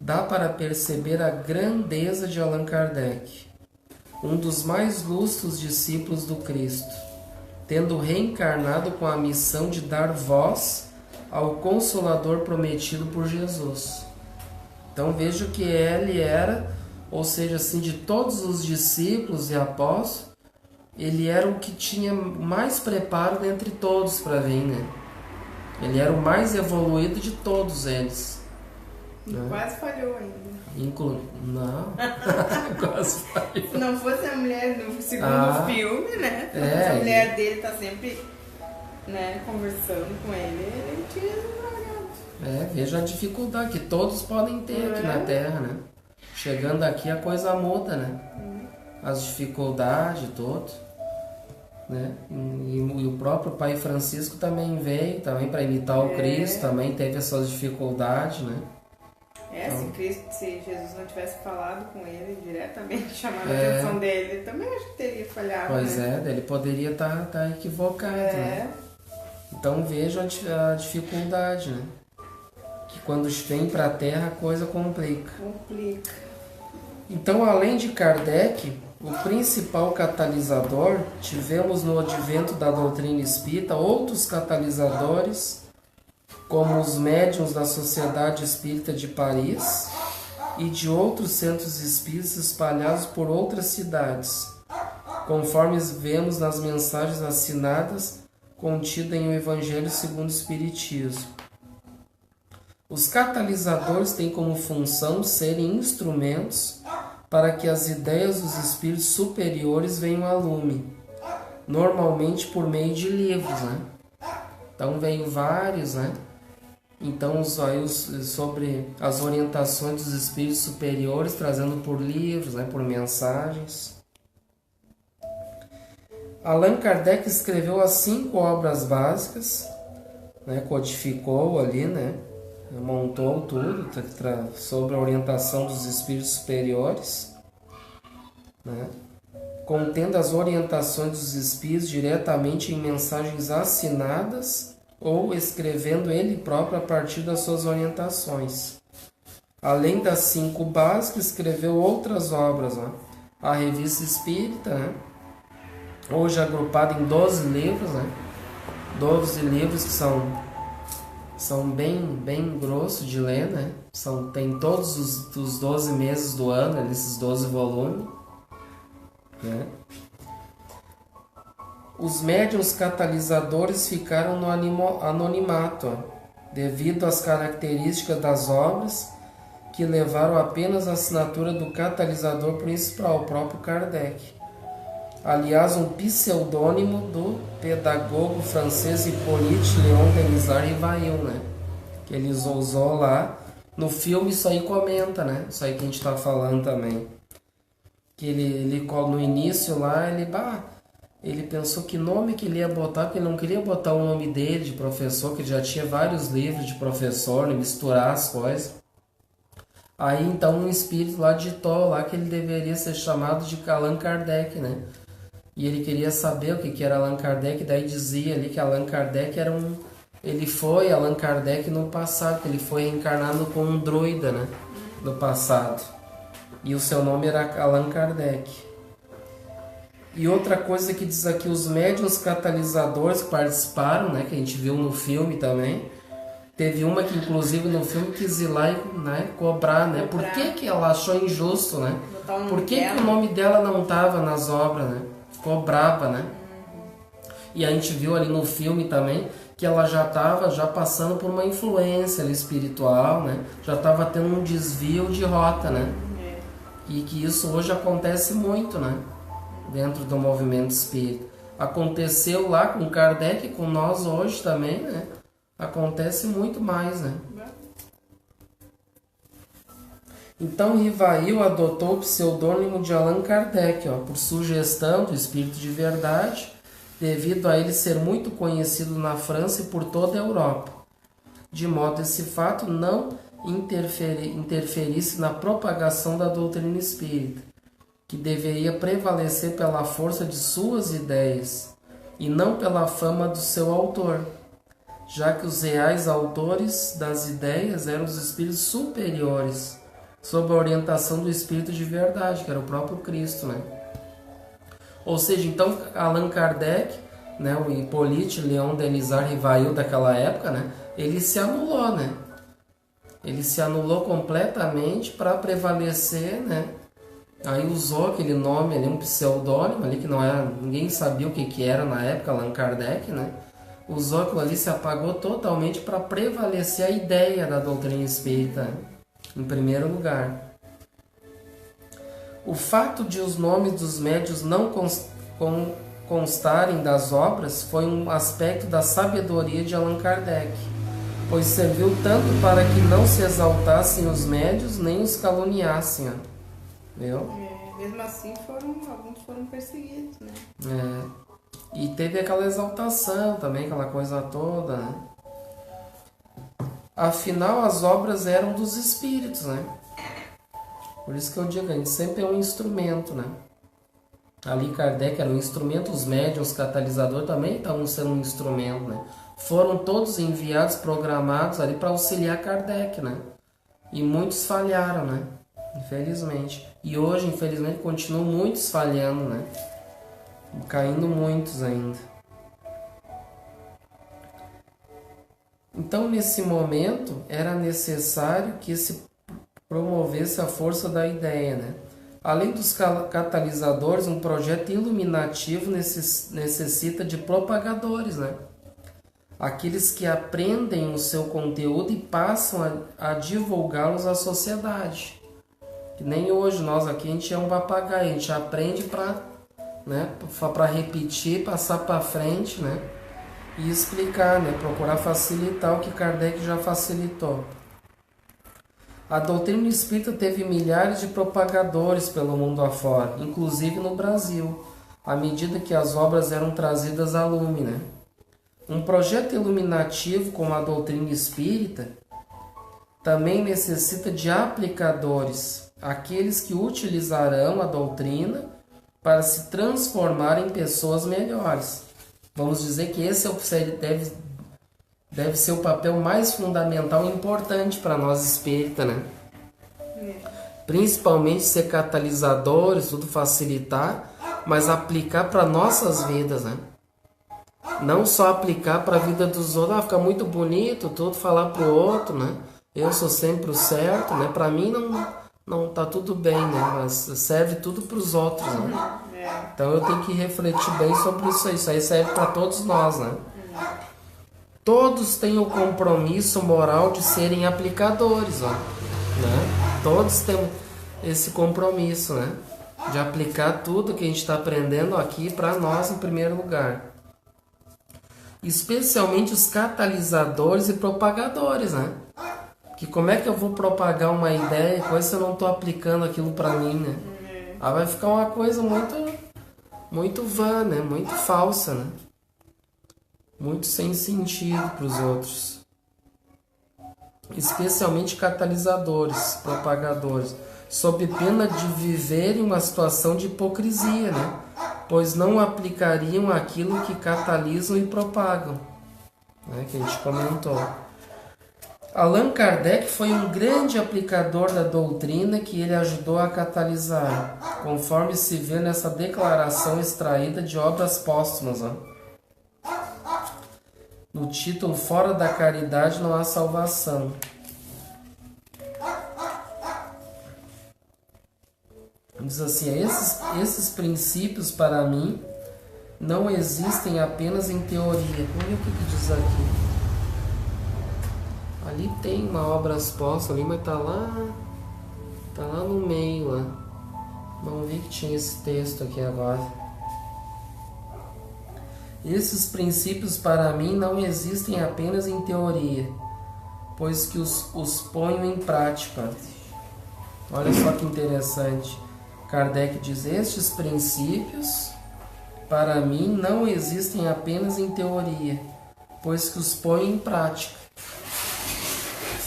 dá para perceber a grandeza de Allan Kardec, um dos mais lustros discípulos do Cristo, tendo reencarnado com a missão de dar voz ao Consolador prometido por Jesus. Então veja que ele era, ou seja, assim, de todos os discípulos e apóstolos, ele era o que tinha mais preparo dentre todos para vir, né? Ele era o mais evoluído de todos eles. Né? Quase falhou ainda. Não, quase falhou. Se não fosse a mulher no segundo filme, né? A mulher dele tá sempre, né, conversando com ele tinha largado. Veja a dificuldade que todos podem ter aqui na Terra, né? Chegando aqui a coisa muda, né? As dificuldades, tudo. Né? E o próprio Pai Francisco também veio também para imitar o Cristo, também teve as suas dificuldades, né? Então, se Jesus não tivesse falado com ele diretamente, chamando a atenção dele, também acho que teria falhado. Pois né? Ele poderia estar equivocado, né? Então veja a dificuldade, né? Que quando vem para a Terra a coisa complica. Então, além de Kardec, o principal catalisador, tivemos no advento da doutrina espírita outros catalisadores, como os médiuns da Sociedade Espírita de Paris e de outros centros espíritas espalhados por outras cidades, conforme vemos nas mensagens assinadas contidas em O Evangelho segundo o Espiritismo. Os catalisadores têm como função serem instrumentos para que as ideias dos espíritos superiores venham a lume, normalmente por meio de livros, né? Então veio vários, né? Então sobre as orientações dos espíritos superiores, trazendo por livros, né? Por mensagens. Allan Kardec escreveu as 5 obras básicas, né? Codificou ali, né? Montou tudo sobre a orientação dos espíritos superiores, né? Contendo as orientações dos espíritos diretamente em mensagens assinadas ou escrevendo ele próprio a partir das suas orientações. Além das 5 básicas, escreveu outras obras, né? A Revista Espírita, né? Hoje agrupada em 12 livros, né? 12 livros que são bem grossos de ler, né? Tem todos os 12 meses do ano, nesses 12 volumes, né? Os médiuns catalisadores ficaram no anonimato, devido às características das obras que levaram apenas a assinatura do catalisador principal, o próprio Kardec. Aliás, um pseudônimo do pedagogo francês Hippolyte Léon Denisard Rivail, né? Que ele usou lá. No filme isso aí comenta, né? Isso aí que a gente está falando também. Que ele no início lá, ele pensou que nome que ele ia botar, porque ele não queria botar o nome dele de professor, que já tinha vários livros de professor, né? Misturar as coisas. Aí então um espírito lá ditou lá que ele deveria ser chamado de Allan Kardec, né? E ele queria saber o que era Allan Kardec, daí dizia ali que Allan Kardec era ele foi Allan Kardec no passado, que ele foi reencarnado como um druida, né? No passado. E o seu nome era Allan Kardec. E outra coisa que diz aqui, os médiuns catalisadores que participaram, né, que a gente viu no filme também, teve uma que inclusive no filme quis ir lá e, né, cobrar, né? Por que ela achou injusto, né? Por que o nome dela não estava nas obras, né? Ficou brava, né? E a gente viu ali no filme também que ela já estava passando por uma influência ali espiritual, né? Já estava tendo um desvio de rota, né? E que isso hoje acontece muito, né? Dentro do movimento espírita. Aconteceu lá com Kardec, com nós hoje também, né? Acontece muito mais, né? Então Rivail adotou o pseudônimo de Allan Kardec, ó, por sugestão do Espírito de Verdade, devido a ele ser muito conhecido na França e por toda a Europa, de modo esse fato não interferisse na propagação da doutrina espírita, que deveria prevalecer pela força de suas ideias e não pela fama do seu autor, já que os reais autores das ideias eram os espíritos superiores, sob a orientação do Espírito de Verdade, que era o próprio Cristo, né? Ou seja, então Allan Kardec, né, o Hippolyte Léon Denisard Rivail daquela época, né, ele se anulou, né? Ele se anulou completamente para prevalecer, né? Aí usou aquele nome ali, um pseudônimo ali, que não era, ninguém sabia o que era na época, Allan Kardec, né? Usou aquilo ali, se apagou totalmente para prevalecer a ideia da doutrina espírita, né? Em primeiro lugar. O fato de os nomes dos médiuns não constarem das obras foi um aspecto da sabedoria de Allan Kardec, pois serviu tanto para que não se exaltassem os médiuns nem os caluniassem. Viu? Mesmo assim, alguns foram perseguidos, né? E teve aquela exaltação também, aquela coisa toda, né? Afinal, as obras eram dos espíritos, né? Por isso que eu digo, a gente sempre é um instrumento, né? Ali Kardec era um instrumento, os médiuns, os catalisadores também estavam sendo um instrumento, né? Foram todos enviados, programados ali para auxiliar Kardec, né? E muitos falharam, né? Infelizmente. E hoje, infelizmente, continuam muitos falhando, né? Caindo muitos ainda. Então, nesse momento, era necessário que se promovesse a força da ideia, né? Além dos catalisadores, um projeto iluminativo necessita de propagadores, né? Aqueles que aprendem o seu conteúdo e passam a divulgá-los à sociedade. Que nem hoje, nós aqui, a gente é um papagaio, a gente aprende para, né, para repetir, passar para frente, né? E explicar, né? Procurar facilitar o que Kardec já facilitou. A doutrina espírita teve milhares de propagadores pelo mundo afora, inclusive no Brasil, à medida que as obras eram trazidas a lume, né? Um projeto iluminativo como a doutrina espírita também necessita de aplicadores, aqueles que utilizarão a doutrina para se transformar em pessoas melhores. Vamos dizer que esse deve ser o papel mais fundamental e importante para nós espíritas, né? Principalmente ser catalisadores, tudo facilitar, mas aplicar para nossas vidas, né? Não só aplicar para a vida dos outros, fica muito bonito, tudo falar para o outro, né? Eu sou sempre o certo, né? Para mim não tá tudo bem, né? Mas serve tudo para os outros, né? Então eu tenho que refletir bem sobre isso aí. Isso aí serve para todos nós, né? Todos têm o compromisso moral de serem aplicadores, ó, né? Todos têm esse compromisso, né? De aplicar tudo que a gente está aprendendo aqui para nós em primeiro lugar. Especialmente os catalisadores e propagadores, né? Que como é que eu vou propagar uma ideia e coisa se eu não estou aplicando aquilo para mim, né? Aí vai ficar uma coisa muito vã, né? Muito falsa, né? Muito sem sentido para os outros. Especialmente catalisadores, propagadores, sob pena de viverem uma situação de hipocrisia, né? Pois não aplicariam aquilo que catalisam e propagam, né? Que a gente comentou. Allan Kardec foi um grande aplicador da doutrina que ele ajudou a catalisar, conforme se vê nessa declaração extraída de Obras Póstumas. No título Fora da Caridade não há salvação. Diz assim, esses princípios para mim não existem apenas em teoria. Vamos ver o que diz aqui. Ali tem uma Obras Póstumas ali, mas tá lá no meio lá. Vamos ver que tinha esse texto aqui agora. Esses princípios para mim não existem apenas em teoria, pois que os ponho em prática. Olha só que interessante. Kardec diz, estes princípios para mim não existem apenas em teoria, pois que os ponho em prática.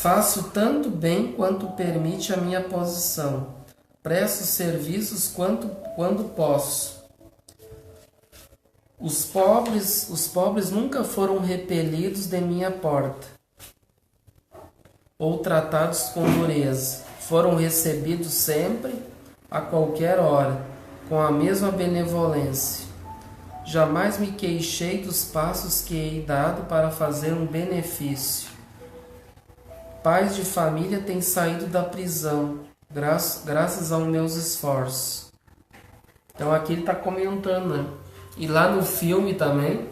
Faço tanto bem quanto permite a minha posição. Presto serviços quando posso. Os pobres nunca foram repelidos de minha porta, ou tratados com dureza. Foram recebidos sempre, a qualquer hora, com a mesma benevolência. Jamais me queixei dos passos que hei dado para fazer um benefício. Pais de família têm saído da prisão, graças aos meus esforços. Então aqui ele está comentando, né? E lá no filme também,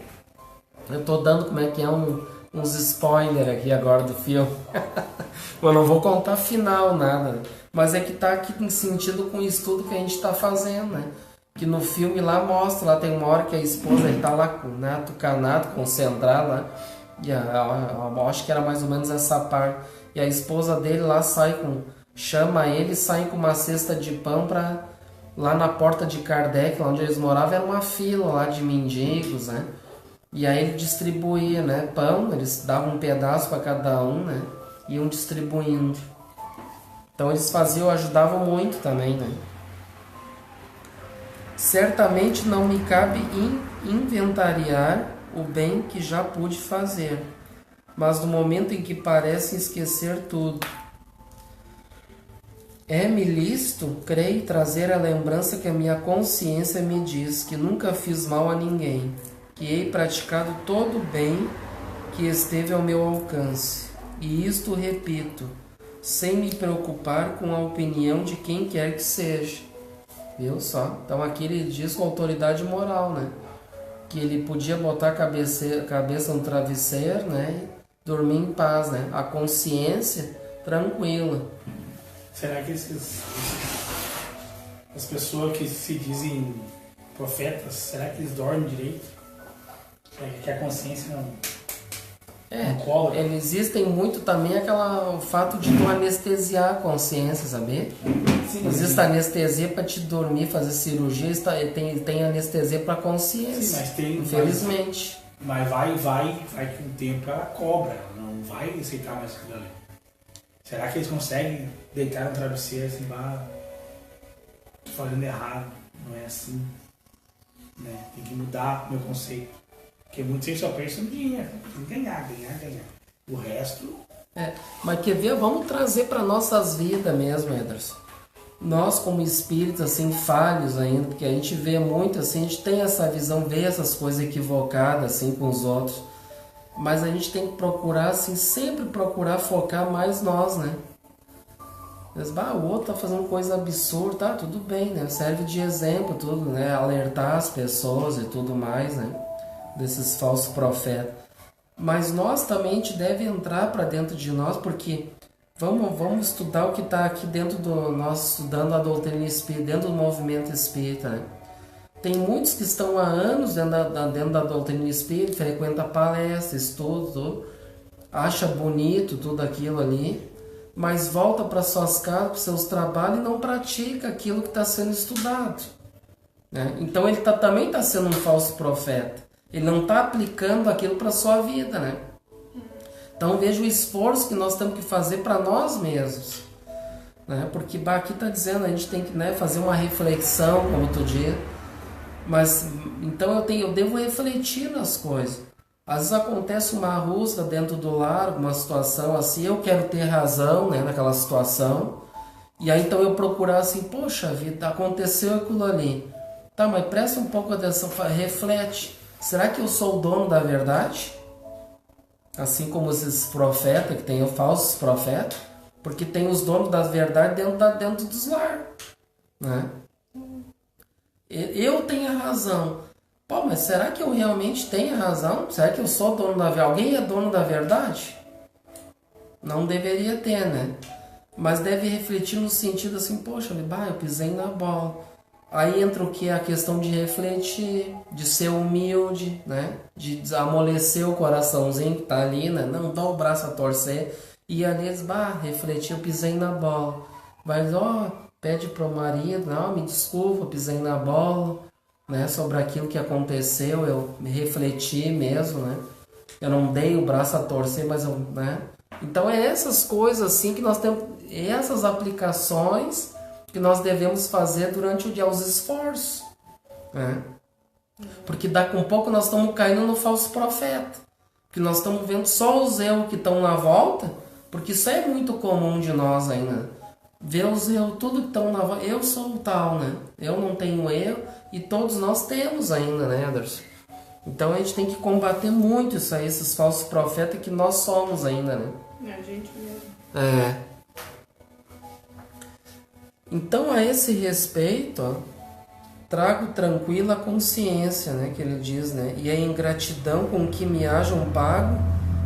eu estou dando como é que é uns spoilers aqui agora do filme. Eu não vou contar final, nada. Mas é que está aqui em sentido com o estudo que a gente está fazendo, né? Que no filme lá mostra, lá tem uma hora que a esposa está lá, né, atucanado, concentrado lá. E eu acho que era mais ou menos essa parte. E a esposa dele lá chama ele e sai com uma cesta de pão para lá na porta de Kardec, lá onde eles moravam, era uma fila lá de mendigos, né? E aí ele distribuía, né, pão, eles davam um pedaço para cada um, né? Iam distribuindo. Então eles ajudavam muito também, né? Certamente não me cabe inventariar o bem que já pude fazer, mas no momento em que parece esquecer tudo, é-me lícito, creio, trazer a lembrança que a minha consciência me diz que nunca fiz mal a ninguém, que hei praticado todo o bem que esteve ao meu alcance. E isto repito, sem me preocupar com a opinião de quem quer que seja. Viu só? Então aqui ele diz com autoridade moral, né? Que ele podia botar a cabeça no travesseiro, né? E dormir em paz, né? A consciência tranquila. Será que as pessoas que se dizem profetas, será que eles dormem direito? É que a consciência não cola? Existem muito também o fato de tu anestesiar a consciência, sabe? Sim, existe anestesia para te dormir, fazer cirurgia, tem anestesia para consciência. Sim, mas tem, infelizmente. Mas vai que um tempo ela cobra, não vai aceitar mais aquilo ali. Será que eles conseguem deitar no travesseiro assim, tô fazendo errado, não é assim, né? Tem que mudar o meu conceito. Porque muitos sempre só pensam no dinheiro, tem que ganhar. O resto... Mas quer ver, vamos trazer para nossas vidas mesmo, Ederson. Nós como espíritos assim, falhos ainda, porque a gente vê muito assim, a gente tem essa visão, vê essas coisas equivocadas assim com os outros. Mas a gente tem que procurar, assim, sempre procurar focar mais nós, né? Mas, o outro tá fazendo coisa absurda, tá? Tudo bem, né? Serve de exemplo, tudo, né? Alertar as pessoas e tudo mais, né? Desses falsos profetas. Mas nós também, a gente deve entrar para dentro de nós, porque vamos estudar o que está aqui dentro do... Nós estudando a doutrina espírita, dentro do movimento espírita, né? Tem muitos que estão há anos dentro da doutrina espírita, frequenta palestra, estuda, tudo, acha bonito tudo aquilo ali, mas volta para suas casas, para seus trabalhos e não pratica aquilo que está sendo estudado, né? Então ele também está sendo um falso profeta. Ele não está aplicando aquilo para a sua vida, né? Então veja o esforço que nós temos que fazer para nós mesmos, né? Porque aqui está dizendo, a gente tem que, né, fazer uma reflexão, como tu diz. Mas então eu devo refletir nas coisas. Às vezes acontece uma rusga dentro do lar, uma situação assim, eu quero ter razão, né, naquela situação. E aí então eu procurar assim, poxa vida, aconteceu aquilo ali. Tá, mas presta um pouco atenção, reflete. Será que eu sou o dono da verdade? Assim como esses profetas, que tem os falsos profetas, porque tem os donos da verdade dentro dos lar, né? Eu tenho a razão. Pô, mas será que eu realmente tenho a razão? Será que eu sou dono da verdade? Alguém é dono da verdade? Não deveria ter, né? Mas deve refletir no sentido assim, poxa, eu pisei na bola. Aí entra o que? A questão de refletir, de ser humilde, né? De amolecer o coraçãozinho que tá ali, né? Não dá o braço a torcer. E ali eles, refletir, eu pisei na bola. Mas, pede pro marido, não, me desculpa, eu pisei na bola, né? Sobre aquilo que aconteceu, eu me refleti mesmo, né? Eu não dei o braço a torcer, mas eu, né? Então é essas coisas assim que nós temos, essas aplicações que nós devemos fazer durante o dia, os esforços, né? Porque daqui a um pouco nós estamos caindo no falso profeta, que nós estamos vendo só os erros que estão na volta, porque isso é muito comum de nós ainda, ver os erros, tudo que estão na volta, eu sou o tal, né? Eu não tenho erro, e todos nós temos ainda, né, Anderson? Então a gente tem que combater muito isso aí, esses falsos profetas que nós somos ainda, né? A gente mesmo. É. Então, a esse respeito, trago tranquila consciência, né, que ele diz, né, e a ingratidão com que me hajam pago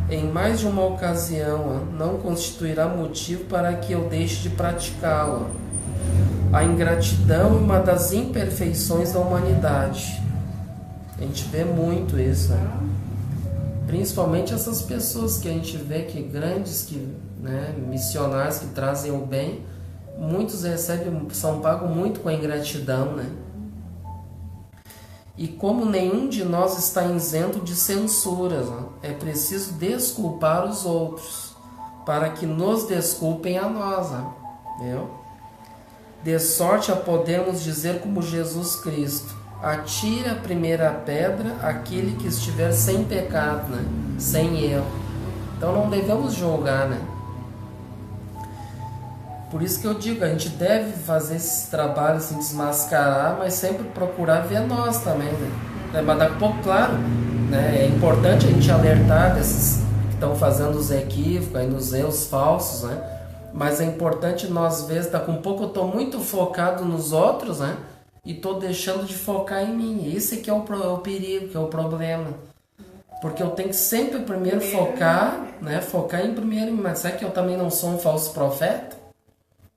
em mais de uma ocasião não constituirá motivo para que eu deixe de praticá-la. A ingratidão é uma das imperfeições da humanidade. A gente vê muito isso, né? Principalmente essas pessoas que a gente vê que grandes, né, missionários que trazem o bem, muitos são pagos muito com a ingratidão, né? E como nenhum de nós está isento de censuras, né? É preciso desculpar os outros, para que nos desculpem a nós, né? Viu? De sorte a podermos dizer como Jesus Cristo: atire a primeira pedra aquele que estiver sem pecado, né? Sem erro. Então não devemos julgar, né? Por isso que eu digo, a gente deve fazer esse trabalho assim, desmascarar, mas sempre procurar ver nós também, né? Mas daqui a pouco, claro, né, é importante a gente alertar desses que estão fazendo os equívocos, aí nos erros falsos, né? Mas é importante nós ver, daqui a pouco eu estou muito focado nos outros, né? E estou deixando de focar em mim. Esse que é o perigo, que é o problema. Porque eu tenho que sempre primeiro focar, né? Focar em primeiro, mas será que eu também não sou um falso profeta?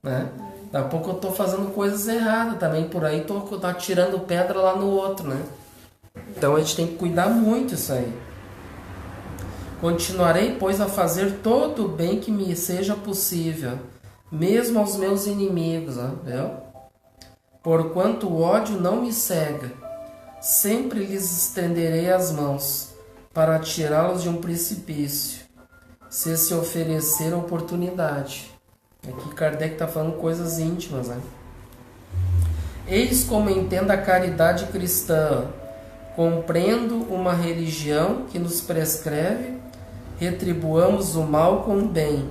Né? Daqui a pouco eu estou fazendo coisas erradas também por aí, estou atirando pedra lá no outro, né? Então a gente tem que cuidar muito isso aí. Continuarei, pois, a fazer todo o bem que me seja possível, mesmo aos meus inimigos, né? Viu? Porquanto o ódio não me cega, sempre lhes estenderei as mãos, para tirá-los de um precipício, se oferecer a oportunidade. Aqui Kardec está falando coisas íntimas, né? Eis como entendo a caridade cristã. Compreendo uma religião que nos prescreve retribuamos o mal com o bem.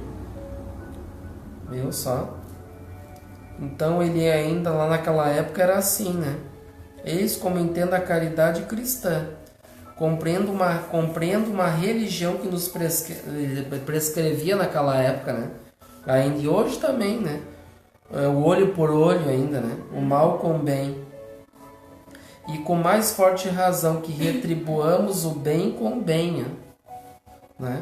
Viu só? Então ele ainda lá naquela época era assim, né? Eis como entendo a caridade cristã. Compreendo uma religião que nos prescrevia naquela época, né? Ainda e hoje também, né? O olho por olho ainda, né? O mal com o bem. E com mais forte razão que retribuamos o bem com o bem, né?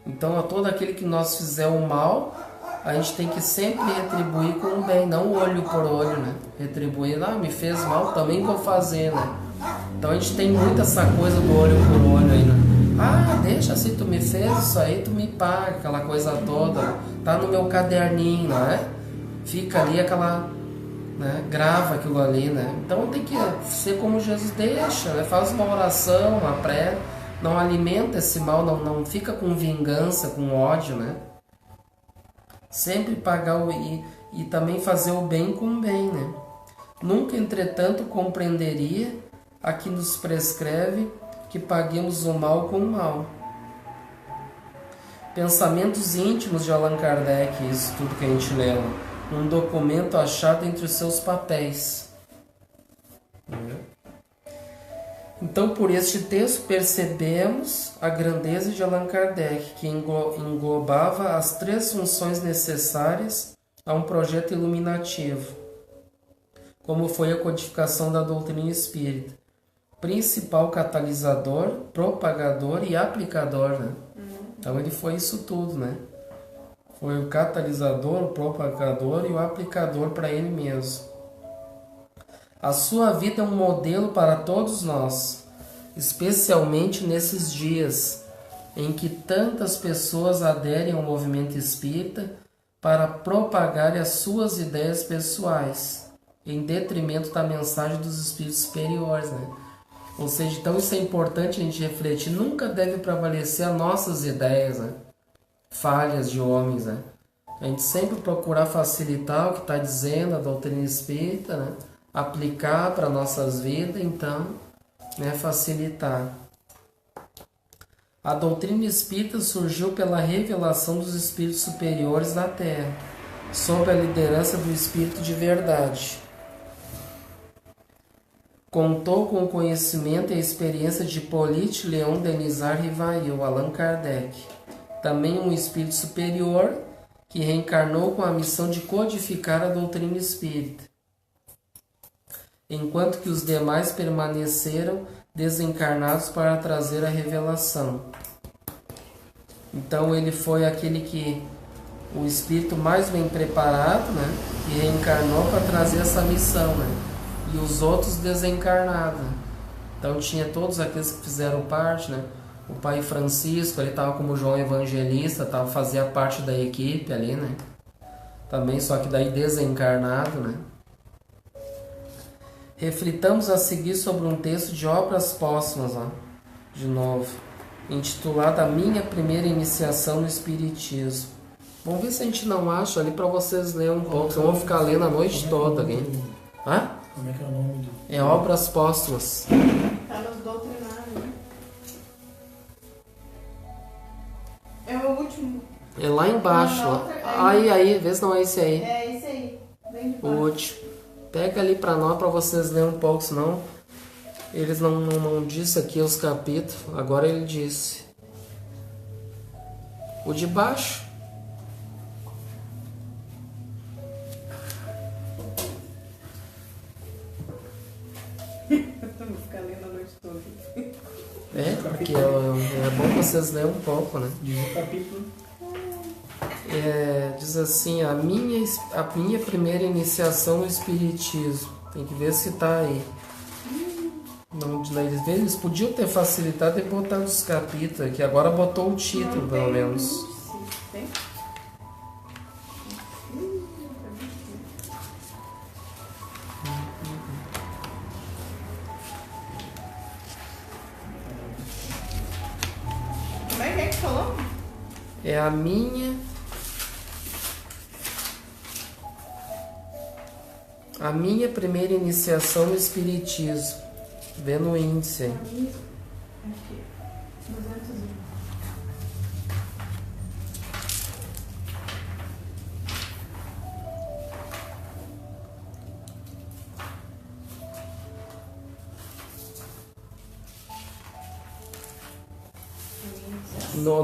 Então a todo aquele que nós fizer o mal, a gente tem que sempre retribuir com o bem, não olho por olho, né? Retribuir, me fez mal, também vou fazer, né? Então a gente tem muito essa coisa do olho por olho aí, né? Deixa, se tu me fez isso aí, tu me paga, aquela coisa toda. Tá no meu caderninho, não é? Fica ali aquela, né? Grava aquilo ali, né? Então tem que ser como Jesus deixa, né? Faz uma oração, uma prece, não alimenta esse mal, não fica com vingança, com ódio, né? Sempre pagar e também fazer o bem com o bem, né? Nunca, entretanto, compreenderia a que nos prescreve que paguemos o mal com o mal. Pensamentos íntimos de Allan Kardec, isso tudo que a gente leu, um documento achado entre os seus papéis. Então, por este texto, percebemos a grandeza de Allan Kardec, que englobava as 3 funções necessárias a um projeto iluminativo, como foi a codificação da doutrina espírita. Principal catalisador, propagador e aplicador, né? Então ele foi isso tudo, né? Foi o catalisador, o propagador e o aplicador para ele mesmo. A sua vida é um modelo para todos nós, especialmente nesses dias em que tantas pessoas aderem ao movimento espírita para propagar as suas ideias pessoais, em detrimento da mensagem dos espíritos superiores, né? Ou seja, então isso é importante a gente refletir. Nunca deve prevalecer as nossas ideias, né? Falhas de homens, né? A gente sempre procurar facilitar o que está dizendo a doutrina espírita, né? Aplicar para nossas vidas, então, né? Facilitar. A doutrina espírita surgiu pela revelação dos espíritos superiores da Terra, sob a liderança do Espírito de Verdade. Contou com o conhecimento e a experiência de Hippolyte Léon Denisard Rivail, Allan Kardec, também um espírito superior que reencarnou com a missão de codificar a doutrina espírita, enquanto que os demais permaneceram desencarnados para trazer a revelação. Então ele foi aquele que, o espírito mais bem preparado, né, que reencarnou para trazer essa missão, né? E os outros desencarnados. Então tinha todos aqueles que fizeram parte, né? O pai Francisco, ele estava como João Evangelista, fazia parte da equipe ali, né? Também, só que daí desencarnado, né? Reflitamos a seguir sobre um texto de Obras Póstumas, ó, de novo, intitulado A Minha Primeira Iniciação no Espiritismo. Vamos ver se a gente não acha ali para vocês lerem um pouco, senão vão ficar lendo a noite toda, hein? Hã? Como é que é o nome do... É Obras Póstumas. Tá nos doutrinários, né? É o último. É lá embaixo. Aí, vê se não é esse aí. É esse aí. Bem de O último. Pega ali pra nós, pra vocês lerem um pouco, senão eles não disse aqui os capítulos. Agora ele disse. O de baixo. Vamos ficar lendo a noite toda. É, porque é bom vocês lerem um pouco, né? Diz o capítulo. Diz assim, a minha primeira iniciação no Espiritismo. Tem que ver se tá aí. Não, eles podiam ter facilitado e botado os capítulos aqui. Agora botou o título, não pelo menos. Tem? Como é que falou? É a minha primeira iniciação no Espiritismo. Vê no índice aí. Aqui. 201.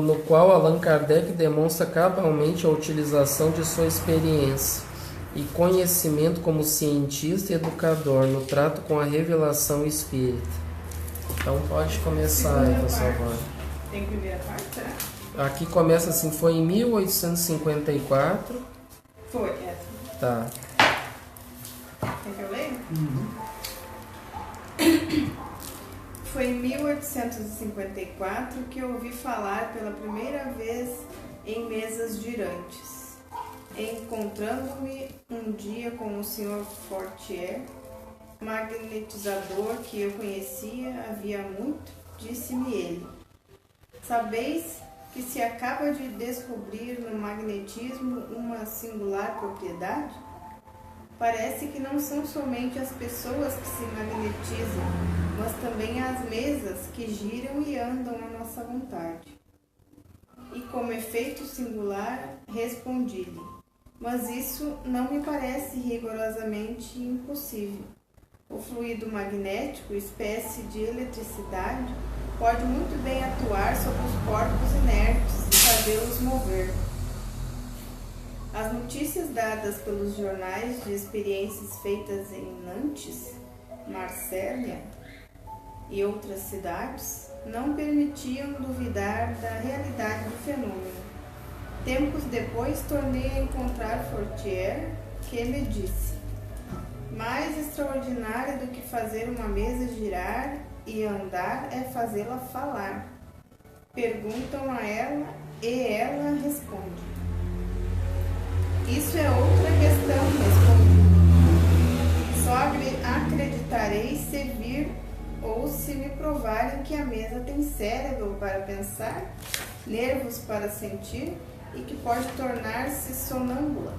No qual Allan Kardec demonstra cabalmente a utilização de sua experiência e conhecimento como cientista e educador no trato com a revelação espírita. Então pode começar aí, por favor. Tem primeira parte, será? Aqui começa assim, foi em 1854. Foi, essa. Tá. Quer que eu leia? Foi em 1854 que eu ouvi falar pela primeira vez em mesas girantes. Encontrando-me um dia com o Sr. Fortier, magnetizador que eu conhecia havia muito, disse-me ele: sabeis que se acaba de descobrir no magnetismo uma singular propriedade? Parece que não são somente as pessoas que se magnetizam, mas também as mesas que giram e andam à nossa vontade. E como efeito singular, respondi-lhe: mas isso não me parece rigorosamente impossível. O fluido magnético, espécie de eletricidade, pode muito bem atuar sobre os corpos inertes e fazê-los mover. As notícias dadas pelos jornais de experiências feitas em Nantes, Marsella e outras cidades não permitiam duvidar da realidade do fenômeno. Tempos depois tornei a encontrar Fortier, que me disse: mais extraordinário do que fazer uma mesa girar e andar é fazê-la falar. Perguntam a ela e ela responde. Isso é outra questão, respondi. Só acreditarei se vir ou se me provarem que a mesa tem cérebro para pensar, nervos para sentir e que pode tornar-se sonâmbula.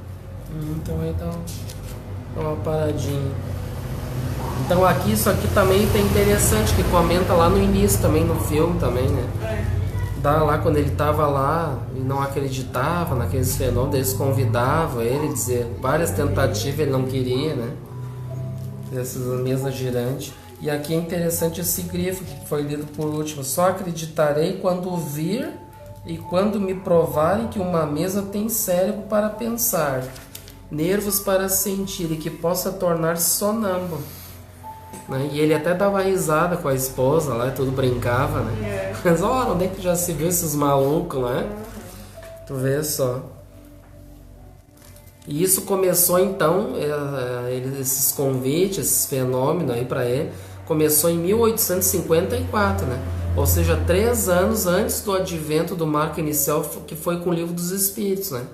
Então aí dá uma paradinha. Então aqui, isso aqui também tá interessante, que comenta lá no início também, no filme também, né? Dá lá quando ele tava lá e não acreditava naqueles fenômenos, eles convidavam ele, dizer várias tentativas, ele não queria, né? Essas mesas girantes. E aqui é interessante esse grifo que foi lido por último: só acreditarei quando vir e quando me provarem que uma mesa tem cérebro para pensar, nervos para sentir e que possa tornar-se sonâmbulo. Né? E ele até dava risada com a esposa lá, tudo brincava, né? Mas olha, onde é que já se viu esses malucos, né? Tu vê só. E isso começou então, esses convites, esses fenômenos aí para ele, começou em 1854, né? Ou seja, 3 anos antes do advento do marco inicial, que foi com o Livro dos Espíritos, né?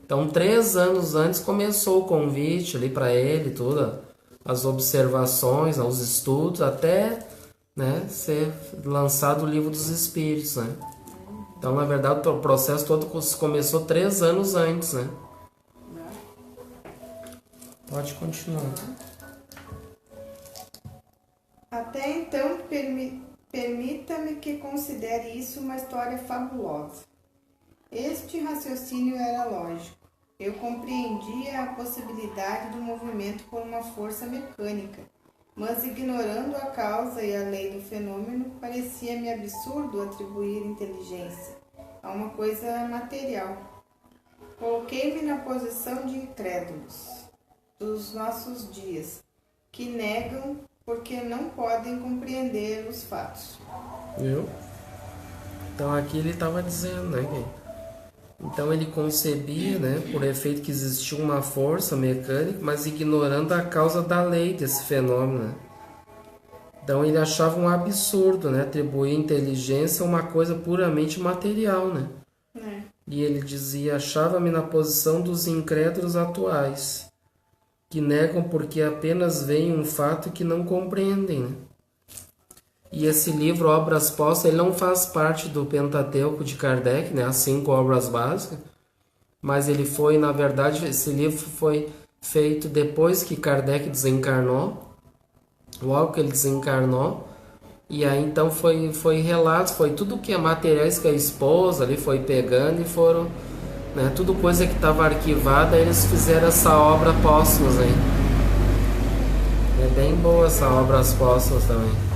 Então, 3 anos antes começou o convite ali para ele, tudo, as observações, os estudos, até, né, ser lançado o Livro dos Espíritos, né? Então, na verdade, o processo todo começou 3 anos antes, né? Pode continuar. Até então, permita-me que considere isso uma história fabulosa. Este raciocínio era lógico. Eu compreendia a possibilidade do movimento por uma força mecânica, mas ignorando a causa e a lei do fenômeno, parecia-me absurdo atribuir inteligência a uma coisa material. Coloquei-me na posição de incrédulos dos nossos dias, que negam porque não podem compreender os fatos. Viu? Então aqui ele estava dizendo, né, que então ele concebia, né, por efeito que existia uma força mecânica, mas ignorando a causa da lei desse fenômeno, né? Então ele achava um absurdo, né, atribuir inteligência a uma coisa puramente material, né? E ele dizia: achava-me na posição dos incrédulos atuais, que negam porque apenas veem um fato que não compreendem, né? E esse livro, Obras Póstumas, ele não faz parte do Pentateuco de Kardec, né? As 5 obras básicas, mas ele foi, na verdade, esse livro foi feito depois que Kardec desencarnou, logo que ele desencarnou, e aí então foi relatos, foi tudo que é materiais que a esposa ali foi pegando e foram, né, tudo coisa que estava arquivada, eles fizeram essa obra póstumas aí. É bem boa essa Obras Póstumas também.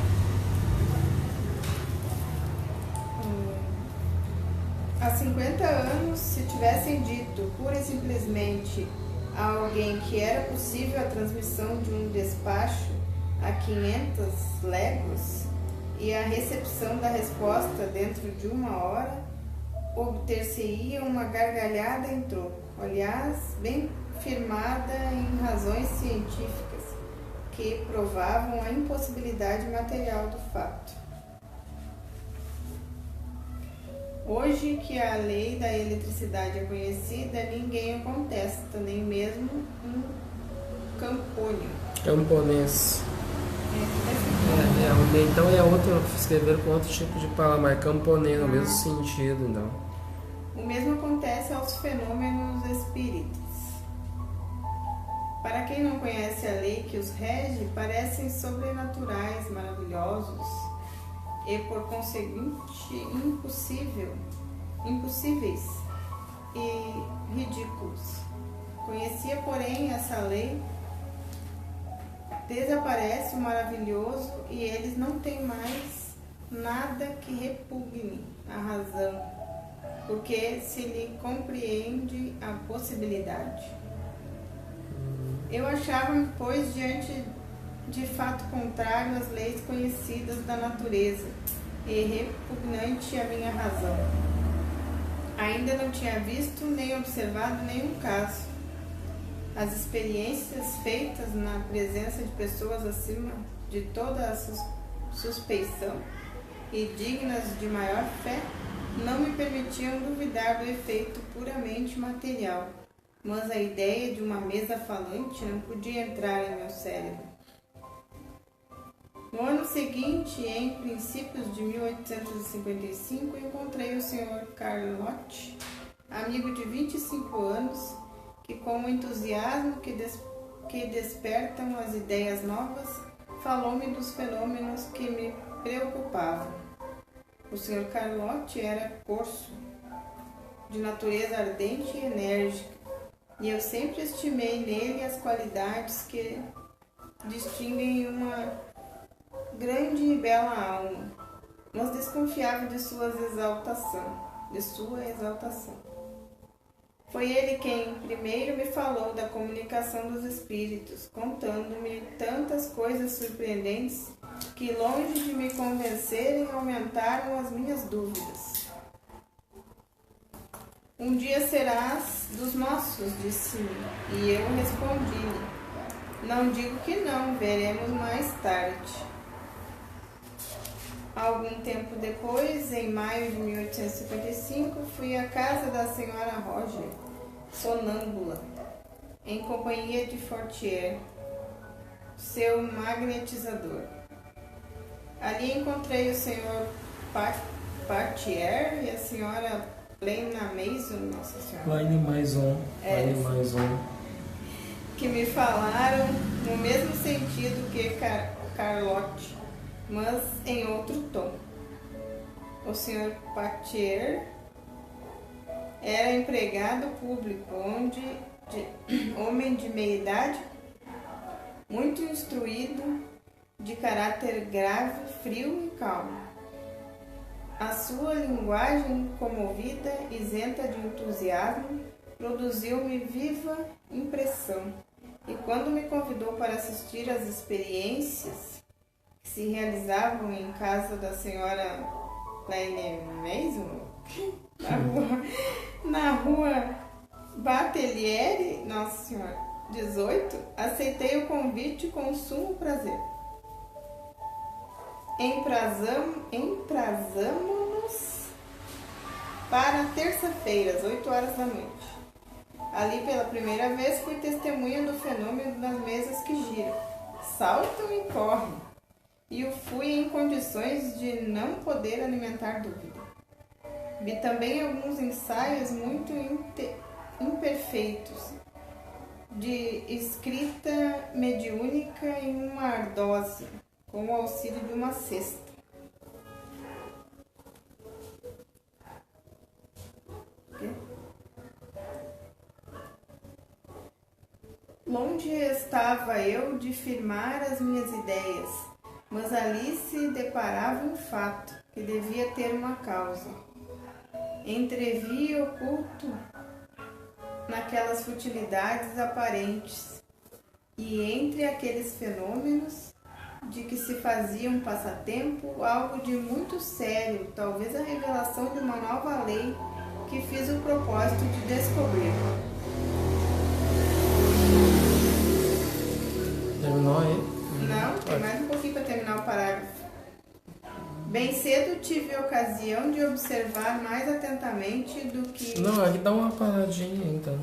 Há 50 anos, se tivessem dito pura e simplesmente a alguém que era possível a transmissão de um despacho a 500 léguas e a recepção da resposta dentro de 1 hora, obter-se-ia uma gargalhada em troco, aliás, bem firmada em razões científicas que provavam a impossibilidade material do fato. Hoje que a lei da eletricidade é conhecida, ninguém a contesta, nem mesmo um campônio. Camponês. Então é outro, escrever com outro tipo de palavra, mas camponês, no mesmo sentido, então. O mesmo acontece aos fenômenos espíritas. Para quem não conhece a lei que os rege, parecem sobrenaturais, maravilhosos e, por conseguinte, impossíveis e ridículos. Conhecia, porém, essa lei, desaparece o maravilhoso e eles não têm mais nada que repugne a razão, porque se lhe compreende a possibilidade. Eu achava-me, pois, diante de fato contrário às leis conhecidas da natureza e repugnante à minha razão. Ainda não tinha visto nem observado nenhum caso. As experiências feitas na presença de pessoas acima de toda a suspeição e dignas de maior fé não me permitiam duvidar do efeito puramente material, mas a ideia de uma mesa falante não podia entrar em meu cérebro. No ano seguinte, em princípios de 1855, encontrei o Sr. Carlotti, amigo de 25 anos, que com o entusiasmo que despertam as ideias novas, falou-me dos fenômenos que me preocupavam. O Sr. Carlotti era corso, de natureza ardente e enérgica, e eu sempre estimei nele as qualidades que distinguem uma grande e bela alma, mas desconfiava de sua exaltação. Foi ele quem primeiro me falou da comunicação dos espíritos, contando-me tantas coisas surpreendentes que, longe de me convencerem, aumentaram as minhas dúvidas. Um dia serás dos nossos, disse-me, e eu respondi-lhe, não digo que não, veremos mais tarde. Algum tempo depois, em maio de 1855, fui à casa da senhora Roger, sonâmbula, em companhia de Fortier, seu magnetizador. Ali encontrei o senhor Partier e a senhora Plena Maison, nossa senhora. Laine Maison. Que me falaram no mesmo sentido que Carlotti, mas em outro tom. O senhor Partier era empregado público, homem de meia idade, muito instruído, de caráter grave, frio e calmo. A sua linguagem comovida, isenta de entusiasmo, produziu-me viva impressão, e quando me convidou para assistir às experiências que se realizavam em casa da senhora Laine Maison, na rua Batelieri, Nossa Senhora, 18, aceitei o convite com sumo prazer. Emprazamo-nos para terça-feira, às 8 horas da noite. Ali, pela primeira vez, fui testemunha do fenômeno das mesas que giram, saltam e correm, e o fui em condições de não poder alimentar dúvida. Vi também alguns ensaios muito imperfeitos, de escrita mediúnica em uma ardósia, com o auxílio de uma cesta. Longe estava eu de firmar as minhas ideias, mas ali se deparava um fato que devia ter uma causa. Entrevi oculto naquelas futilidades aparentes e entre aqueles fenômenos de que se fazia um passatempo, algo de muito sério, talvez a revelação de uma nova lei que fiz o propósito de descobrir. Terminou aí? Não, tem mais um pouquinho para terminar o parágrafo. Bem cedo tive a ocasião de observar mais atentamente do que... Não, aqui dá uma paradinha então.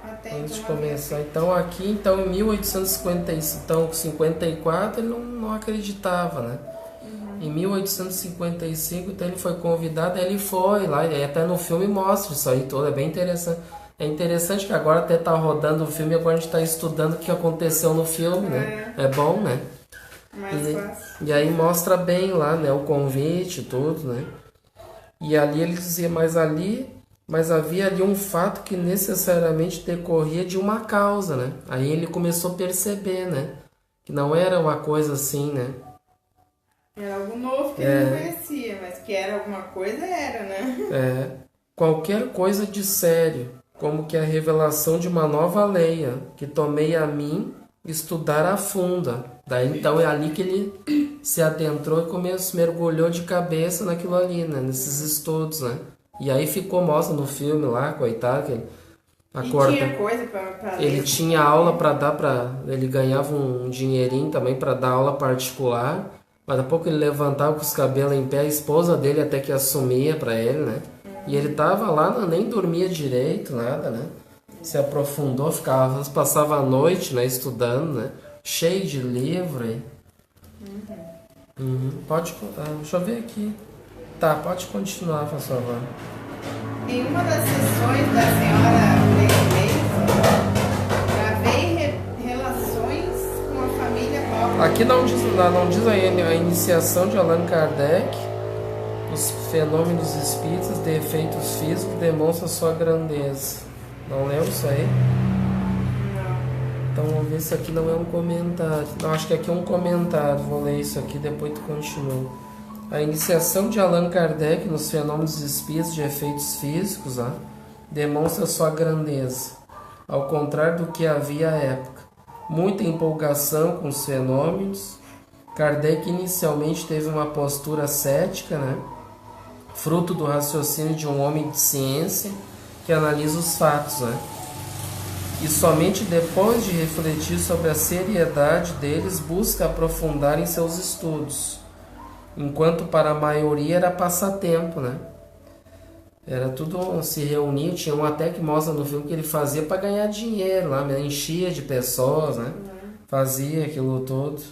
Até antes de então, começar. Então aqui, em 1854, ele não acreditava, né? Em 1855, então ele foi convidado, ele foi lá, e até no filme mostra isso aí todo, é bem interessante. É interessante que agora até tá rodando o filme e agora a gente tá estudando o que aconteceu no filme, né? É bom, né? E aí mostra bem lá, né? O convite e tudo, né? E ali ele dizia, mas havia ali um fato que necessariamente decorria de uma causa, né? Aí ele começou a perceber, né? Que não era uma coisa assim, né? Era algo novo que ele não conhecia, mas que era alguma coisa, era, né? Qualquer coisa de sério, como que a revelação de uma nova lei, que tomei a mim estudar a fundo. Daí então é ali que ele se adentrou e mergulhou de cabeça naquilo ali, né? Nesses estudos, né? E aí ficou, mostra no filme lá, coitado, que tinha coisa pra ele ler. tinha aula para dar para ele ganhava um dinheirinho também para dar aula particular. Mas daqui a pouco ele levantava com os cabelos em pé, a esposa dele até que assumia para ele, né? E ele tava lá, nem dormia direito, nada, né? Se aprofundou, passava a noite, né, estudando, né? Cheio de livro aí. Pode, deixa eu ver aqui. Tá, pode continuar, por favor. Em uma das sessões da senhora gravei relações com a família Bob. Aqui não diz a iniciação de Allan Kardec. Os fenômenos espíritas de efeitos físicos demonstram sua grandeza. Não lembro isso aí? Não. Então vamos ver se aqui não é um comentário. Não, acho que aqui é um comentário. Vou ler isso aqui, depois tu continua. A iniciação de Allan Kardec nos fenômenos espíritas de efeitos físicos demonstra sua grandeza, ao contrário do que havia à época. Muita empolgação com os fenômenos. Kardec inicialmente teve uma postura cética, né? Fruto do raciocínio de um homem de ciência que analisa os fatos, né? E somente depois de refletir sobre a seriedade deles busca aprofundar em seus estudos, enquanto para a maioria era passatempo, né? Era tudo, se reunia, tinha um até que mostra no filme que ele fazia para ganhar dinheiro lá, né? Enchia de pessoas, né? Fazia aquilo tudo.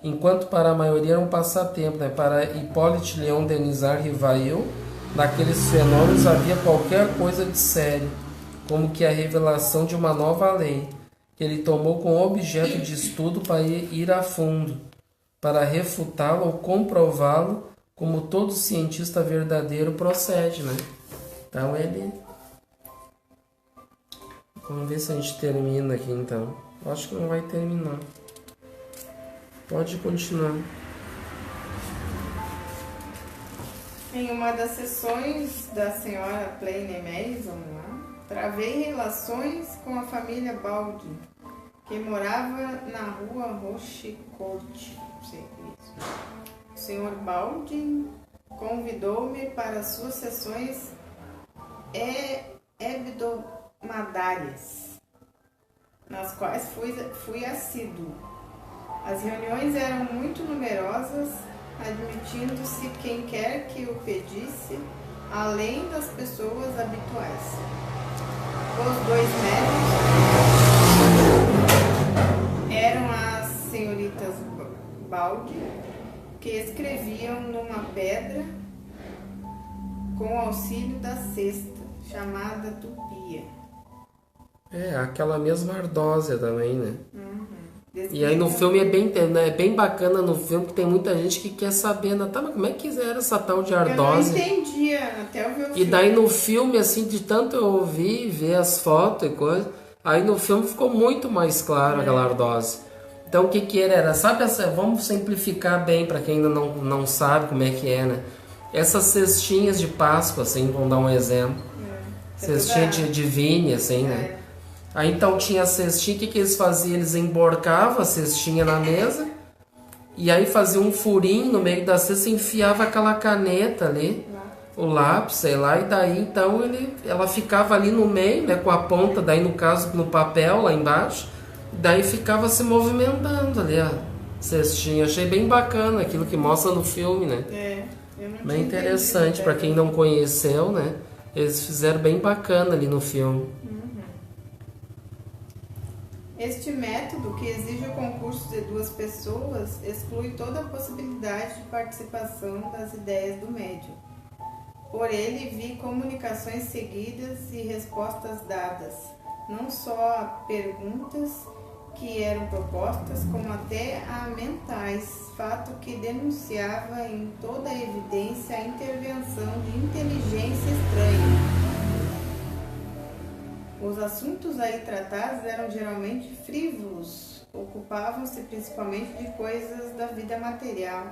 Enquanto para a maioria era um passatempo, né? Para Hippolyte Léon Denisard Rivail, naqueles fenômenos havia qualquer coisa de sério, como que a revelação de uma nova lei, que ele tomou como objeto de estudo para ir a fundo, para refutá-lo ou comprová-lo, como todo cientista verdadeiro procede, né? Então ele... Vamos ver se a gente termina aqui então. Acho que não vai terminar. Pode continuar. Em uma das sessões da senhora Plaine Mason, travei relações com a família Baldwin, que morava na rua Rochecourt. Não sei o que é isso. O senhor Baldwin convidou-me para suas sessões hebdomadárias, nas quais fui assíduo. As reuniões eram muito numerosas, admitindo-se quem quer que o pedisse, além das pessoas habituais. Os 2 médicos eram as senhoritas Baldwin, que escreviam numa pedra com auxílio da cesta, chamada tupia. Aquela mesma ardósia também, né? E aí no filme é bem bacana no filme, que tem muita gente que quer saber, né? Tá, mas como é que era essa tal de ardósia? Eu não entendia até eu ver o filme. E daí no filme, assim, de tanto eu ouvir, ver as fotos e coisa, aí no filme ficou muito mais claro aquela ardósia. Então o que era? Sabe, vamos simplificar bem para quem ainda não sabe como é que é, né? Essas cestinhas de Páscoa, assim, vamos dar um exemplo. Cestinha de vinho, assim, né? Aí então tinha a cestinha, o que eles faziam? Eles emborcavam a cestinha na mesa e aí faziam um furinho no meio da cesta e enfiava aquela caneta ali, o lápis, sei lá, e daí então ela ficava ali no meio, né, com a ponta, daí no caso no papel lá embaixo, daí ficava se movimentando ali a cestinha. Achei bem bacana aquilo que mostra no filme, né? Bem interessante, para quem não conheceu, né? Eles fizeram bem bacana ali no filme. Este método, que exige o concurso de 2 pessoas, exclui toda a possibilidade de participação das ideias do médium. Por ele vi comunicações seguidas e respostas dadas, não só a perguntas que eram propostas, como até a mentais, fato que denunciava em toda a evidência a intervenção de inteligência estranha. Os assuntos aí tratados eram geralmente frívolos, ocupavam-se principalmente de coisas da vida material,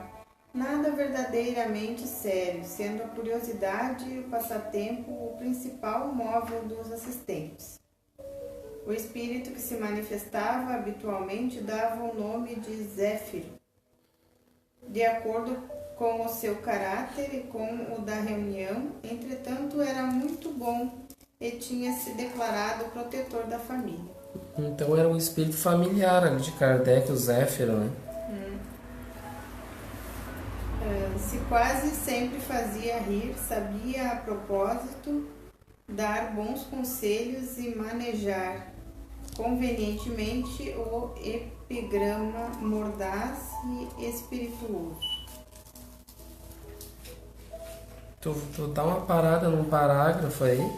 nada verdadeiramente sério, sendo a curiosidade e o passatempo o principal móvel dos assistentes. O espírito que se manifestava habitualmente dava o nome de Zéfiro, de acordo com o seu caráter e com o da reunião. Entretanto, era muito bom e tinha se declarado protetor da família. Então era um espírito familiar ali de Kardec, o Zéfiro, né? Se quase sempre fazia rir, sabia a propósito dar bons conselhos e manejar convenientemente o epigrama mordaz e espirituoso. Tu dá uma parada num parágrafo aí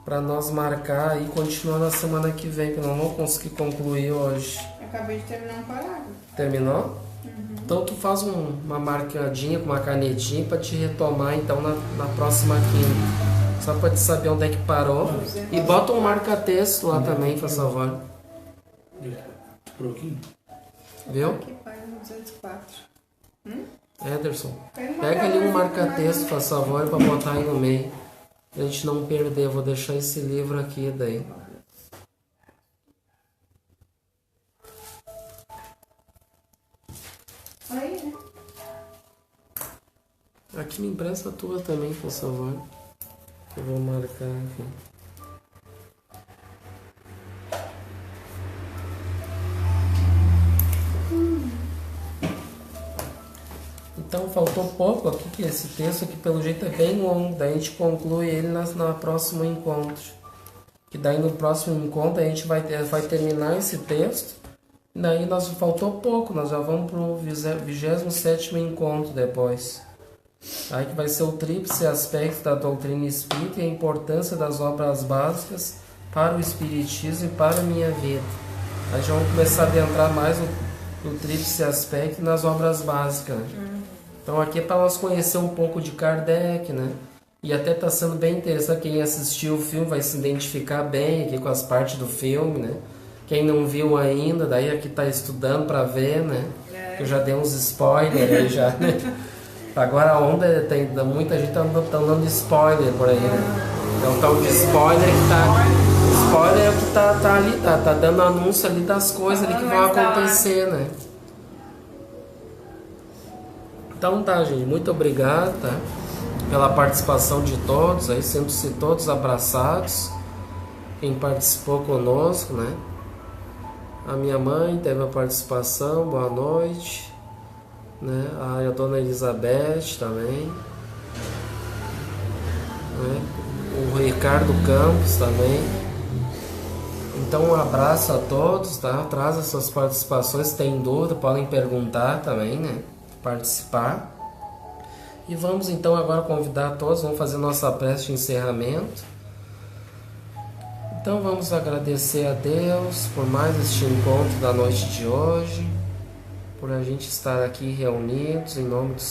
para nós marcar e continuar na semana que vem, que eu não vou conseguir concluir hoje. Acabei de terminar um parágrafo. Terminou? Então tu faz uma marcadinha com uma canetinha para te retomar então na próxima quinta. Só para te saber onde é que parou. E bota um marca-texto lá também, por favor. Por aqui? Viu? Aqui, página 204. Ederson, pega ali um marca-texto, por favor, para botar aí no meio. Pra gente não perder. Eu vou deixar esse livro aqui daí. Aí, né? Aqui me empresta a tua também, por favor. Eu vou marcar aqui. Então faltou pouco aqui, que esse texto aqui pelo jeito é bem longo, daí a gente conclui ele na próximo encontro. Que daí no próximo encontro a gente vai terminar esse texto, e daí faltou pouco, nós já vamos pro 27º encontro depois. Aí que vai ser o tríplice aspecto da doutrina espírita e a importância das obras básicas para o espiritismo e para a minha vida. Aí já vamos começar a adentrar mais no tríplice aspecto e nas obras básicas, né? Então aqui é para nós conhecer um pouco de Kardec, né? E até está sendo bem interessante, quem assistiu o filme vai se identificar bem aqui com as partes do filme, né? Quem não viu ainda, daí aqui está estudando para ver, né? Eu já dei uns spoilers aí já, né? Agora a onda tem muita gente tá dando spoiler por aí, né? Então tá o spoiler que tá. Spoiler é o que tá ali, tá dando anúncio ali das coisas ali que vão acontecer, né? Então tá, gente, muito obrigado, tá? Pela participação de todos aí, sendo-se todos abraçados. Quem participou conosco, né? A minha mãe teve a participação, boa noite. Né? A dona Elizabeth também, né? O Ricardo Campos também. Então um abraço a todos, tá? Traz as suas participações, se tem dúvida podem perguntar também, né? Participar. E vamos então agora convidar todos, vamos fazer nossa prece de encerramento. Então vamos agradecer a Deus por mais este encontro da noite de hoje, por a gente estar aqui reunidos em nome do